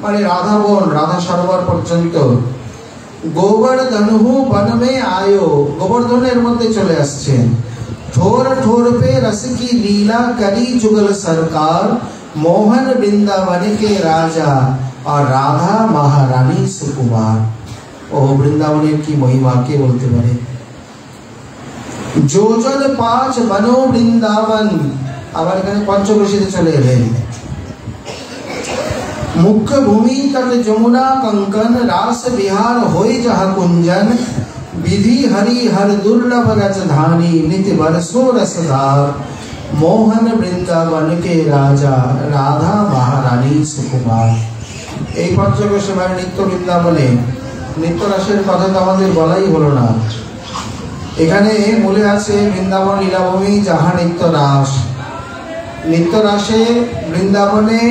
মানে রাধা বন, রাধা সরোবর পর্যন্ত। গোবর্ধনহু বন মে আয়ো, গোবর্ধনের মধ্যে চলে আসছেন। ठोर ठोर पे रस की लीला करी जुगल सरकार, मोहन वृंदावन के राजा और राधा महारानी सुकुमार। ও বৃন্দাবনের কি মহিমা কে বলতে পারে। যোজন 5 বনো বৃন্দাবন, আবার এখানে পঞ্চকোশীতে চলে এলেন। मुख्य भूमि तट जमुना कंकन, रास बिहार होई जहा कुंजन, विधि हरि हर दुर्लभ रसधानी, नित्य बरसो रसधार। মোহন বৃন্দাবন কে রাজা, রাধা মহারানী সুকুমার। এই পঞ্চকের সেবায় নিত্য বৃন্দাবনে নিত্য রাসের কথা তো আমাদের বলাই হলো না। এখানে মূলে আছে বৃন্দাবন লীলাভূমি, যাহা নিত্য রাস। নিত্য রাসে বৃন্দাবনে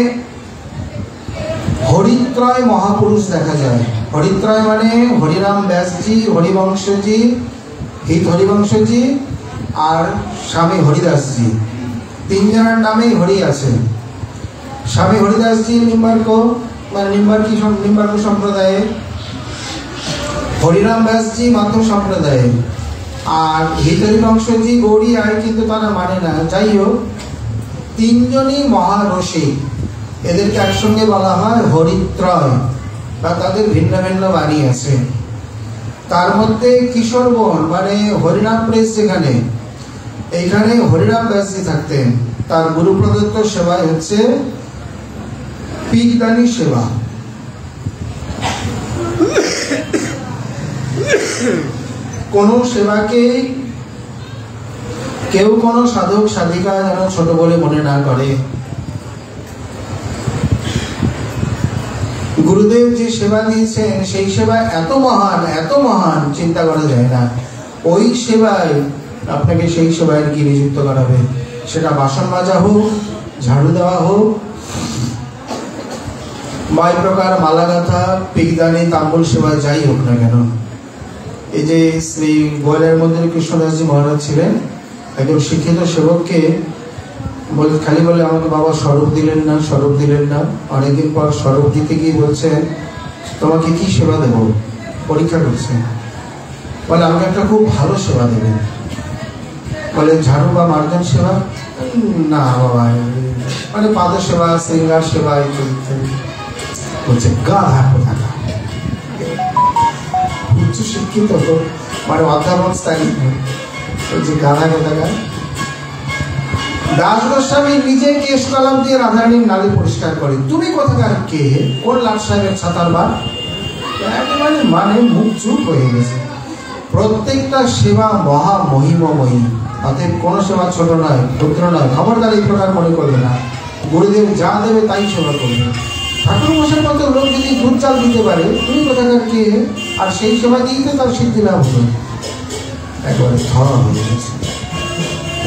হরিত্রয় মহাপুরুষ দেখা যায়। হরিত্রয় মানে হরিরাম ব্যাসজি, হরিবংশজি, হিত হরিবংশজি আর স্বামী হরিদাসজি, তিনজনের নামেই হরি আছে। স্বামী হরিদাসজি নিম্বার্ক মানে নিম্বার্ক সম্প্রদায়ে, হরিরাম ব্যাসজি মাধব সম্প্রদায়ে, আর হিত হরিবংশজি গৌরী আয়, কিন্তু তারা মানে না। যাই হোক, তিনজনই মহারসিক। এদেরকে একসঙ্গে বলা হয় হরিত্রয়, বা তাদের ভিন্ন ভিন্ন বাণী আছে। তার মধ্যে কিশোর বন মানে হরিনাম প্রেস, যেখানে এইখানে হরিরাম ব্যাসজি থাকতেন। তার গুরু প্রদত্ত সেবায় হচ্ছে পিকদানি সেবা। কোন সেবাকে কেউ কোন সাধক সাধিকা যেন ছোট বলে মনে না করে। গুরুদেব যে সেবা দিয়েছেন সেই সেবা এত মহান চিন্তা করা যায় না। ওই সেবায় আপনাকে সেই সেবায় কি নিযুক্ত করাবে, সেটা বাসন মাজা হোক, ঝাড়ু দেওয়া হোক, বা এই প্রকার মালা গাঁথা, পিকদানি, তাম্বুল সেবা যাই হোক না কেন। এই যে শ্রী গোয়ালের মন্দির কৃষ্ণদাসজি মহারাজ ছিলেন, একজন শিক্ষিত সেবককে খালি বলে আমাকে বাবা স্বরূপ দিলেন না। অনেকদিন পর স্বরূপ দিতে গিয়ে বলছেন, তোমাকে কি সেবা দেব? পরীক্ষা করছে। বলে আমাকে একটা খুব ভালো সেবা দেবেন। বলে ঝাড়ু বা মার্জন সেবা? না বাবা, মানে পাদ সেবা, শৃঙ্গার সেবা ইত্যাদি। বলছে গাধা কোথাকার, উচ্চ শিক্ষিত মানে অধ্যাপক স্থায়ী, বলছে গাধা কোথাকার। দাস গোস্বামী নিজে কেশ কলম দিয়ে রাধারানীর নালী পরিষ্কার করে, তুমি কোথাকার কে? কোন লাট সাহেবের ছাতার বার? মানে মুখ চুপ হয়ে গেছে। প্রত্যেকটা সেবা মহা মহিমময়ী, অতএব কোনো সেবা ছোট নয়, ক্ষুদ্র নয়। খবরদার এই প্রকার মনে করবে না। গুরুদেব যা দেবে তাই সেবা করবে। ঠাকুর মশাইয়ের মতো লোক যদি দুধ চাল দিতে পারে, তুমি কোথাকার কে? আর সেই সেবা দিয়েই তো তার সিদ্ধি লাভ হলো। একবারে ধরা হয়ে গেছে।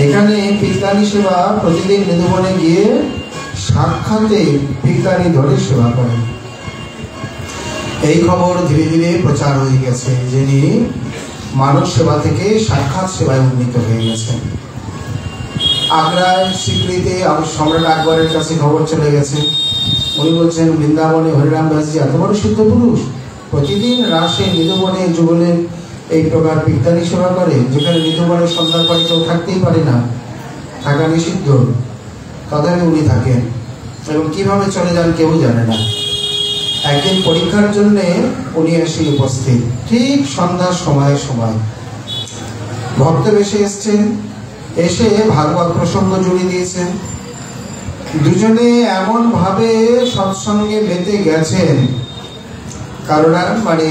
এখানে পিকদানি সেবা প্রতিদিন নিধুবনে গিয়ে সাক্ষাতে পিকদানি ধরে সেবা করেন। এই খবর ধীরে ধীরে প্রচার হয়ে গেছে, যিনি মানব সেবা থেকে সাক্ষাৎ সেবায় উন্নীত হয়ে গেছেন। আগ্রায় স্বীকৃতি সম্রাট আকবরের কাছে খবর চলে গেছে। উনি বলছেন, বৃন্দাবনে হরিরাম ব্যাসজি এত বড় সিদ্ধ পুরুষ, প্রতিদিন রাসে নিধুবনে যুগলে এই প্রকার পিকদানি সেবা করে, যেখানে নিধুবনের সন্ধ্যার পরে কেউ থাকতেই পারে না, থাকা নিষিদ্ধ, তথাপি উনি থাকেন এবং কিভাবে চলে যান কেউ জানে না। একদিন পরীক্ষার জন্য উনি এসে উপস্থিত, ঠিক সন্ধ্যার সময় ভক্ত বেশে এসছেন। এসে ভাগবত প্রসঙ্গ জুড়ে দিয়েছেন। দুজনে এমন ভাবে সৎসঙ্গে বেঁধে গেছেন, কারণ মানে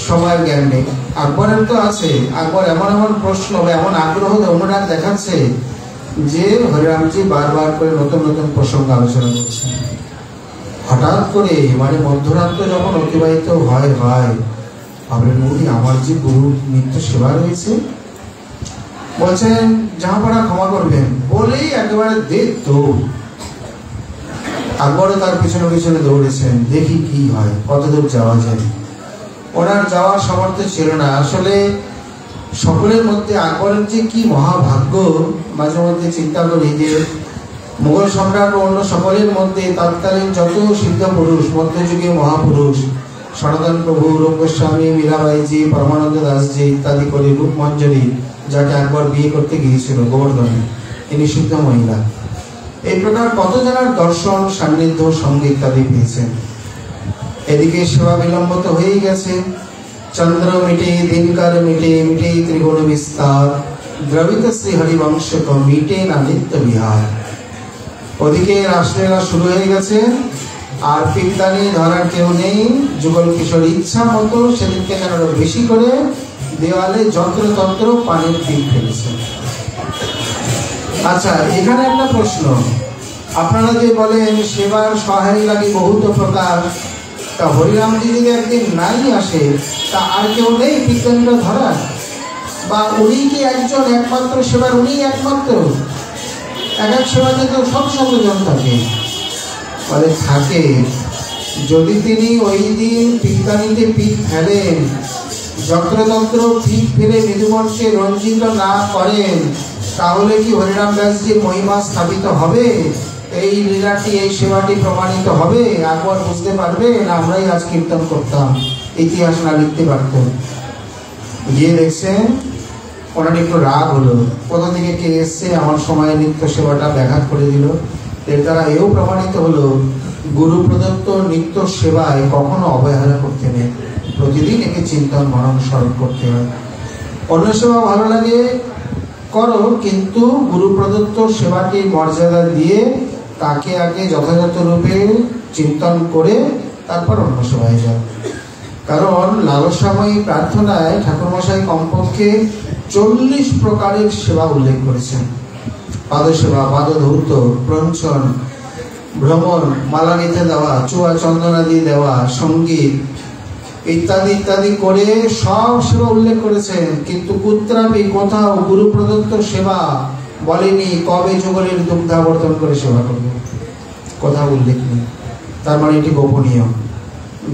সময়ের জ্ঞান নেই। আকবরের তো আছে, আকবর এমন প্রশ্ন বা এমন আগ্রহ অনুরাগ দেখাচ্ছে যে হরিরামজি বারবার করে নতুন প্রসঙ্গ আলোচনা করছেন। হঠাৎ করে মানে মধ্যরাত্র যখন অতিবাহিত হয় ভাবলেন, উনি আমার যে গুরু নিত্য সেবা রয়েছে, বলছেন জাহাপনা ক্ষমা করবেন বলেই একেবারে দৌড়। আকবরও তার পিছনে দৌড়েছেন, দেখি কি হয়, কতদূর যাওয়া যায়। ওনার যাওয়ার সামর্থ্য ছিল না। আসলে সকলের মধ্যে আকবরের যে কি মহাভাগ্য, মাঝে মধ্যে চিন্তা করি যে মুঘল সম্রাট ও অন্য সকলের মধ্যে তৎকালীন যত সিদ্ধ পুরুষ, মধ্যযুগীয় মহাপুরুষ, সনাতন প্রভু, রূপ গোস্বামী, মীরাবাইজি, পরমানন্দ দাসজি ইত্যাদি করে রূপমঞ্জরি, যাকে আকবর বিয়ে করতে গিয়েছিল গোবর্ধনে, ইনি সিদ্ধ মহিলা। এই প্রকার কত জনের দর্শন, সান্নিধ্য, সঙ্গ ইত্যাদি পেয়েছেন। এদিকে সেবা বিলম্ব তো হয়েই গেছে। চন্দ্র মিটে, দিনকার মিটে, মিটে ত্রিগুণ বিস্তার, দ্রবিত শ্রী হরিবংশ মিটে না নিত্য বিহার। ওদিকে রাসলীলা শুরু হয়ে গেছে, আর পিকদানি ধরার কেউ নেই। যুগল কিশোর ইচ্ছা মতো সেদিনকে যেন বেশি করে দেওয়ালে যন্ত্রতন্ত্র পানির টিপ ফেলেছে। আচ্ছা, এখানে একটা প্রশ্ন, আপনারা যে বলেন সেবার সহায় লাগে বহুত প্রকার, তা হরিরামজি যদি একদিন নাই আসে, তা আর কেউ নেই বিজ্ঞানীরা ধরার? বা উনি কি একজন একমাত্র সেবার, উনি একমাত্র? এক এক সেবাতে তো সব জন থাকে, বলে থাকে। যদি তিনি ওই দিন বিজ্ঞানীতে পিঠ ফেলেন, যন্ত্রতন্ত্র পিঠ ফেলে মৃদুমনকে রঞ্জিত না করেন, তাহলে কি হরিরাম দাসজির মহিমা স্থাপিত হবে? এই লীলাটি, এই সেবাটি প্রমাণিত হবে? একবার বুঝতে পারবে না আমরাই আজ কীর্তন করতাম, ইতিহাস না লিখতে পারতাম। গিয়ে দেখছেন ওনার একটু রাগ হলো, কোথা থেকে কে এসছে আমার সময় নিত্য সেবাটা ব্যাঘাত করে দিল। এর দ্বারা এও প্রমাণিত হলো গুরু প্রদত্ত নিত্য সেবায় কখনো অবহেলা করতে নেই, প্রতিদিন একে চিন্তন মনন স্মরণ করতে হয়। অন্য সেবা ভালো লাগে করো, কিন্তু গুরু প্রদত্ত সেবাটির মর্যাদা দিয়ে তাকে আগে যথাযথ রূপে চিন্তন করে তারপর অন্য সেবায় যাও। কারণ লালসাময়ী প্রার্থনায় ঠাকুরমশাই কমপক্ষে 40 প্রকারের সেবা উল্লেখ করেছেন। পাদসেবা, পাদধৌত, প্রঞ্চন, ভ্রমণ, মালা গেঁথে দেওয়া, চুয়া চন্দনাদি দেওয়া, সঙ্গীত ইত্যাদি ইত্যাদি করে সব সেবা উল্লেখ করেছেন। কিন্তু কুত্রাপি কোথাও গুরু প্রদত্ত সেবা বলেনি কবে যুগলের দুগ্ধাবর্তন করে সেবা করবে, কোথাও উল্লেখ নেই। তার মানে এটি গোপনীয়,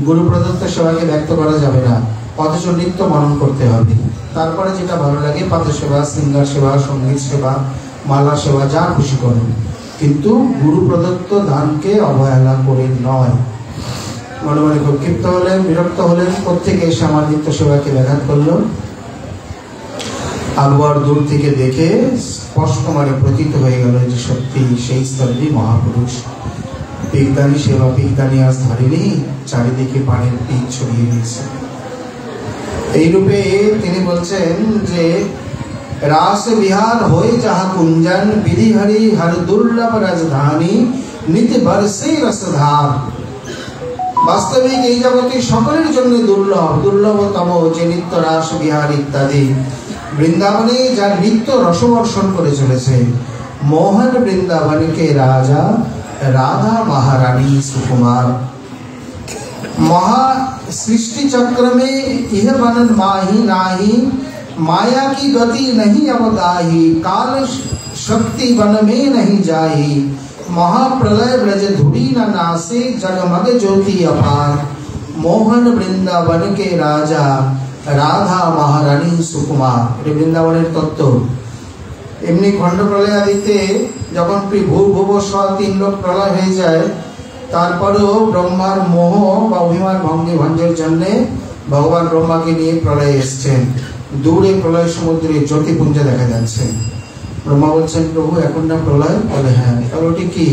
গুরু প্রদত্ত সেবাকে ব্যক্ত করা যাবে না, অথচ নিত্য মনন করতে হবে। তারপরে যেটা ভালো লাগে, পাদসেবা, শৃঙ্গার সেবা, সঙ্গীত সেবা, মালা সেবা, যা খুশি করুন, কিন্তু গুরু প্রদত্ত দানকে অবহেলা করে নয়। মনে মনে খুব ক্ষিপ্ত হলেন, বিরক্ত হলেন, প্রত্যেকে এসে আমার নিত্য সেবাকে ব্যাঘাত করল। আকবর দূর থেকে দেখে স্পষ্ট মানে প্রতীত হয়ে গেল যে সত্যি সেই স্তরেরই মহাপুরুষ। বিজ্ঞানী সেবা বিজ্ঞানী আজ ধরেনি, চারিদিকে পানির পিক ছড়িয়ে দিয়েছে। এইরূপে তিনি বলছেন যে রাস বিহার হয়ে যাহা কুঞ্জন, বিধি হরি হর দুর্লভ রাজধানী, নিত বরসে রসধার। বাস্তবিক এই জগতে সকলের জন্য দুর্লভ, দুর্লভতম যে নিত্য রাস বিহার ইত্যাদি বৃন্দাবনে যার নিত্য রসবর্ষণ করে চলেছে। মোহন বৃন্দাবনকে রাজা, রাধা মহারানী सुकुमार। महा सृष्टि चक्र में यह बनन माही नाही, माया की गति नहीं अवगाही, काल शक्ति वन में नहीं जाही, महाप्रलय ब्रज धुरी न नासे, जगमग ज्योति अपार। मोहन वृंदावन के राजा, राधा महारानी सुकुमार। বৃন্দাবনের তত্ত্ব। এমনি খণ্ড প্রলয় আদিতে যখন ভূ ভুব স্ব 3 লোক প্রলয় হয়ে যায়, তারপরেও ব্রহ্মার মোহ বা অভিমান ভঞ্জের জন্য ভগবান ব্রহ্মাকে নিয়ে প্রলয়ে এসছেন। দূরে প্রলয় সমুদ্রে জ্যোতিপুঞ্জ দেখা যাচ্ছে। ব্রহ্মা বলছেন, প্রভু এখন না প্রলয়? বলে হ্যাঁ। তাহলে ওটি কি?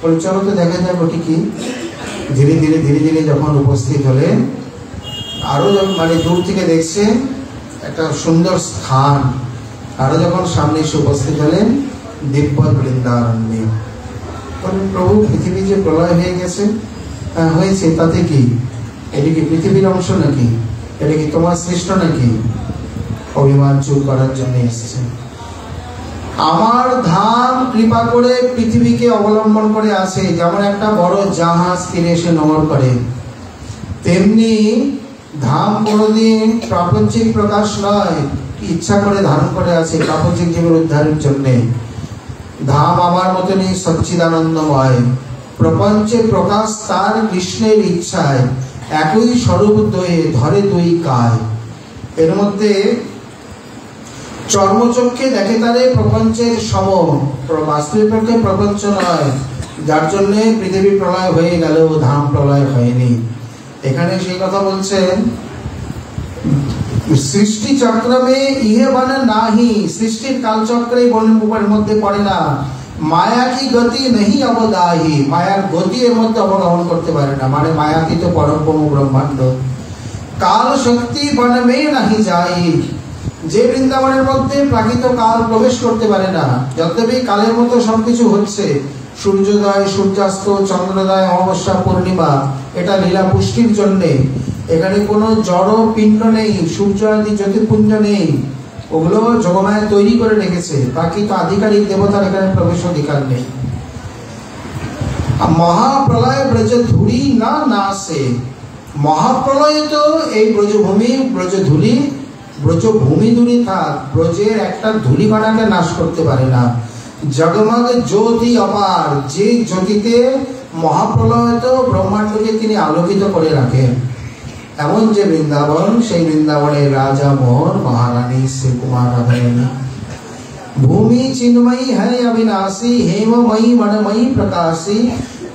বলে চলো তো দেখা যাক ওটি কি। ধীরে ধীরে ধীরে ধীরে যখন উপস্থিত হলেন, আরো মানে দূর থেকে দেখছে একটা সুন্দর স্থান, আরো যখন সামনে এসে উপস্থিত হলেন দিব্য বৃন্দারণ্য। বলেন, প্রভু পৃথিবী যে প্রলয় হয়ে গেছে, হয়েছে, তাতে কি? এটি কি পৃথিবীর অংশ নাকি? এটা কি তোমার সৃষ্ট নাকি? অভিমান চুর করার জন্য এসেছে। আমার ধাম কৃপা করে পৃথিবীকে অবলম্বন করে আছে। যেমন একটা বড় জাহাজ তীরে এসে নমর করে, তেমনি ধাম কোনোদিন প্রাপঞ্চিক প্রকাশ নয়, ইচ্ছা করে ধারণ করে আছে প্রাপঞ্চিক জীবের উদ্ধারের জন্যে। ধাম আমার মতনই সচ্চিদানন্দময়, প্রপঞ্চে প্রকাশ তার কৃষ্ণের ইচ্ছায়, একই স্বরূপ দয়ে ধরে দুই কায়। এর মধ্যে চর্মচক্ষে দেখে তারে প্রপঞ্চের সম, বাস্তবিক পক্ষে প্রপঞ্চ নয়, যার জন্য পৃথিবী প্রলয় হয়ে গেল, ধাম প্রলয় হয়নি। এখানে সেই কথা বলছেন, সৃষ্টি চক্রমে ইহে বনে নাহি, সৃষ্টির কালচক্রে বনের মধ্যে পড়ে না। মায়া কি গতি নেই অবদাহি, মায়ার গতি এর মধ্যে অবগাহন করতে পারে না, মানে মায়াতীত পরম ব্রহ্মাণ্ড। কাল শক্তি বনমে নাহি যাই, যে বৃন্দাবনের মধ্যে প্রাকৃত কাল প্রবেশ করতে পারে না। যদ্যপি কালের মতো সবকিছু হচ্ছে, সূর্যোদয়, সূর্যাস্ত, চন্দ্রোদয়, অমাবস্যা, পূর্ণিমা, এটা লীলা পুষ্টির জন্যে। এখানে কোনো জড় পিণ্ড নেই, সূর্য আদি জ্যোতিপুঞ্জ নেই, ওগুলো যোগমায়া তৈরি করে রেখেছে, বাকি তো আধিকারিক দেবতার এখানে প্রবেশ অধিকার নেই। মহাপ্রলয় ব্রজ ধুলি না নাসে, মহাপ্রলয়ে তো এই ব্রজভূমি ব্রজধূলি ব্রজভূমি দূরে থাক, ব্রজের একটা ধূলিকণাকে নাশ করতে পারে না। জগমগ জ্যোতি অপার, যে জ্যোতিতে মহাপ্রলয় তো ব্রহ্মাণ্ডকে তিনি আলোকিত করে রাখেন। এমন যে বৃন্দাবন, সেই বৃন্দাবনের রাজা মোহন, মহারানী শ্রী কুমার রাধারানী। भूमि चिन्मयी है अविनाशी, हेममयी मनमयी प्रकाशी,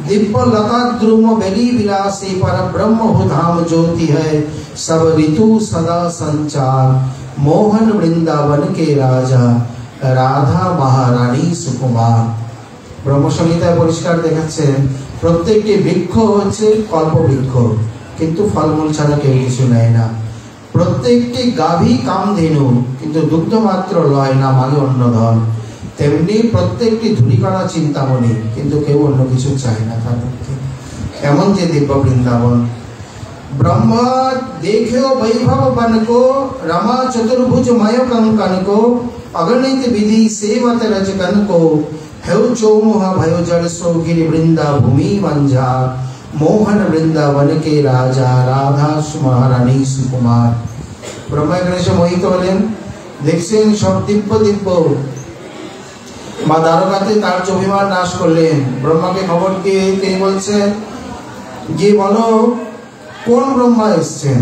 दिव्य लता द्रुम बेली विलासी, पर ब्रह्म हो धाम ज्योति है, सब ऋतु सदा संचार, मोहन वृंदावन के राजा, राधा महारानी सुकुमार। ब्रह्म संहिताয় পরিষ্কার দেখাচ্ছেন প্রত্যেকটি বৃক্ষ হচ্ছে কল্পবৃক্ষ, কিন্তু ফলমূল ছাড়া কেউ কিছু নেয় না। প্রত্যেকটি গাভী কামধেনু, কিন্তু দুগ্ধ মাত্র লয় না, মাগে অন্য ধন। তেমনি প্রত্যেকটি ধূলিকণা চিন্তামণি, কিন্তু কেউ অন্য কিছু চায় না তাদেরকে। এমন যে দিব্য বৃন্দাবন। ब्रह्मा देखो वैभव बन को, रमा चतुर्भुज मय कंकन को, अगणित विधि सेवत रजकन को, हेउ चौमुह भयो जड़ सो गिरि वृंदा भूमि मंझा, मोहन वृंदावन के राजा, राधा महारानी सुकुमार। ब्रह्मा गणेश मोहित হলেন, দেখছেন সব দিব্য দিব্য। মা দ্বারকাতে তার অভিমান নাশ করলেন। ব্রহ্মাকে খবর দিয়ে তিনি বলছেন, যে বলো কোন ব্রহ্মা এসছেন।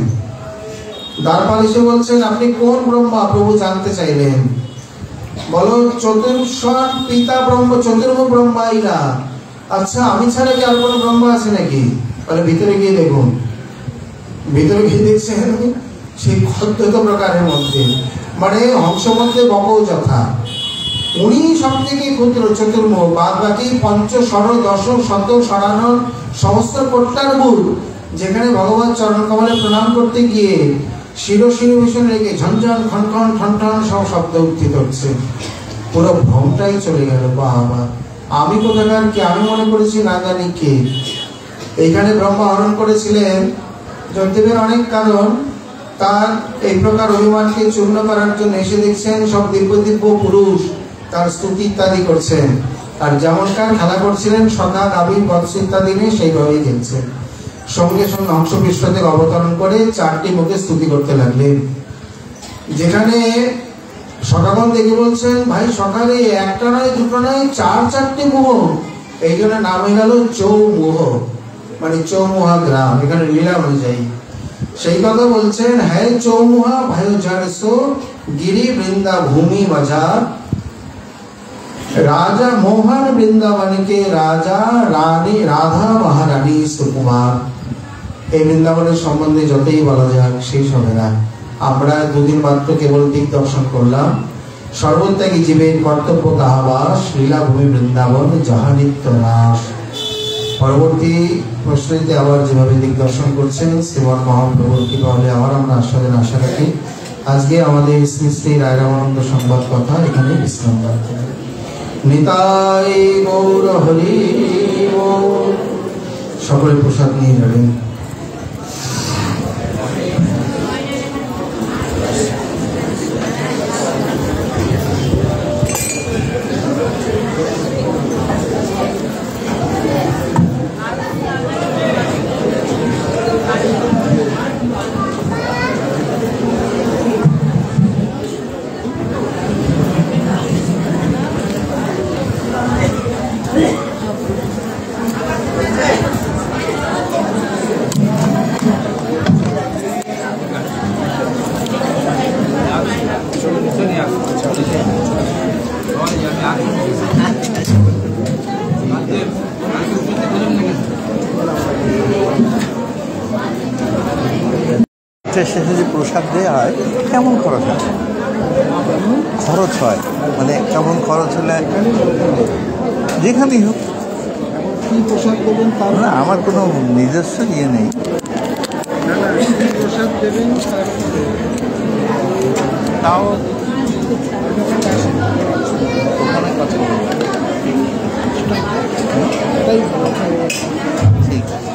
দ্বারপাল এসে বলছেন, আপনি কোন ব্রহ্মা? প্রভু জানতে চাইলেন। বলো চতুর্ষট পিতা ব্রহ্ম, চতুর্মুখ ব্রহ্মা এরা। আচ্ছা, আমি ছাড়া কি আর কোনো ব্রহ্মা আছে নাকি? বলে ভিতরে গিয়ে দেখুন। ভিতরে গিয়ে দেখছেন সেই ক্ষুদ্র প্রকারের মধ্যে, মানে হংস মধ্যে বকৌ যথা, উনি সব থেকে ক্ষুদ্র চতুর্মুখ। বাদ বাকি পঞ্চ ষড় দশ শত সরানোর সমস্ত কোট্টারভূত, যেখানে ভগবান চরণ কমলে প্রণাম করতে গিয়ে শিরোভূষণ রেখে ঝনঝন খনখন ঠনঠন সব শব্দ উত্থিত হচ্ছে। পুরো ভ্রমটাই চলে গেল। বাবা, আমি কোথাকার কি? আমি মনে করেছি না জানি কে। এইখানে ব্রহ্মা হরণ করেছিলেন জগদেবের অনেক কারণ। তার এই প্রকার অভিমানকে চূর্ণ করার জন্য এসে দেখছেন সব দিব্য দিব্য পুরুষ তার স্তুতি ইত্যাদি করছেন। আর যেমনকার খেলা করছিলেন সখা গাভীর বৎস ইত্যাদি নিয়ে, সেইভাবেই খেলছেন। সঙ্গে সঙ্গে হংস পৃষ্ঠ থেকে অবতরণ করে চারটি মুখে স্তুতি করতে লাগলেন। যেখানে সখাগণ দেখে বলছেন, ভাই সখারে একটা নয় দুটো নয় চারটি মুহ, এই জন্য নাম হয়ে গেল চৌমুহ, মানে চৌমুহা গ্রাম। এখানে লীলা অনুযায়ী সেই কথা বলছেন, হ্যাঁ চৌমুহা ভাই ঝড়সো গিরি বৃন্দা ভূমি বাজার, রাজা মোহন বৃন্দাবনকে রাজা, রানী রাধা মহারানী সুকুমার। এই বৃন্দাবনের সম্বন্ধে যতই বলা যাক শেষ হবে না। আমরা দুদিন মাত্র কেবল দিক দর্শন করলাম। সর্বত্যাগী জীবের কর্তব্য তাহাবাস, লীলাভূমি বৃন্দাবন যাহা নিত্য নাশ। পরবর্তী প্রশ্নতে আবার যেভাবে দিক দর্শন করছেন শ্রীমন মহাপ্রভুর কৃপা হলে আবার আমরা আস্বাদন আশা রাখি। আজকে আমাদের শ্রী শ্রী রায়রামানন্দ সংবাদ কথা এখানে বিশ্রাম রাখতে। নিতাই গৌর হরি বল। সকলে প্রসাদ নিয়ে যাবেন। শেষে যে প্রসাদ দেওয়া হয় কেমন খরচ হয়? খরচ হয় মানে কেমন খরচ হলে যেখানেই হোক কি প্রসাদ দেবেন তার না, আমার কোনো নিজস্ব ইয়ে নেই। প্রসাদ দেবেন তাও ঠিক আছে।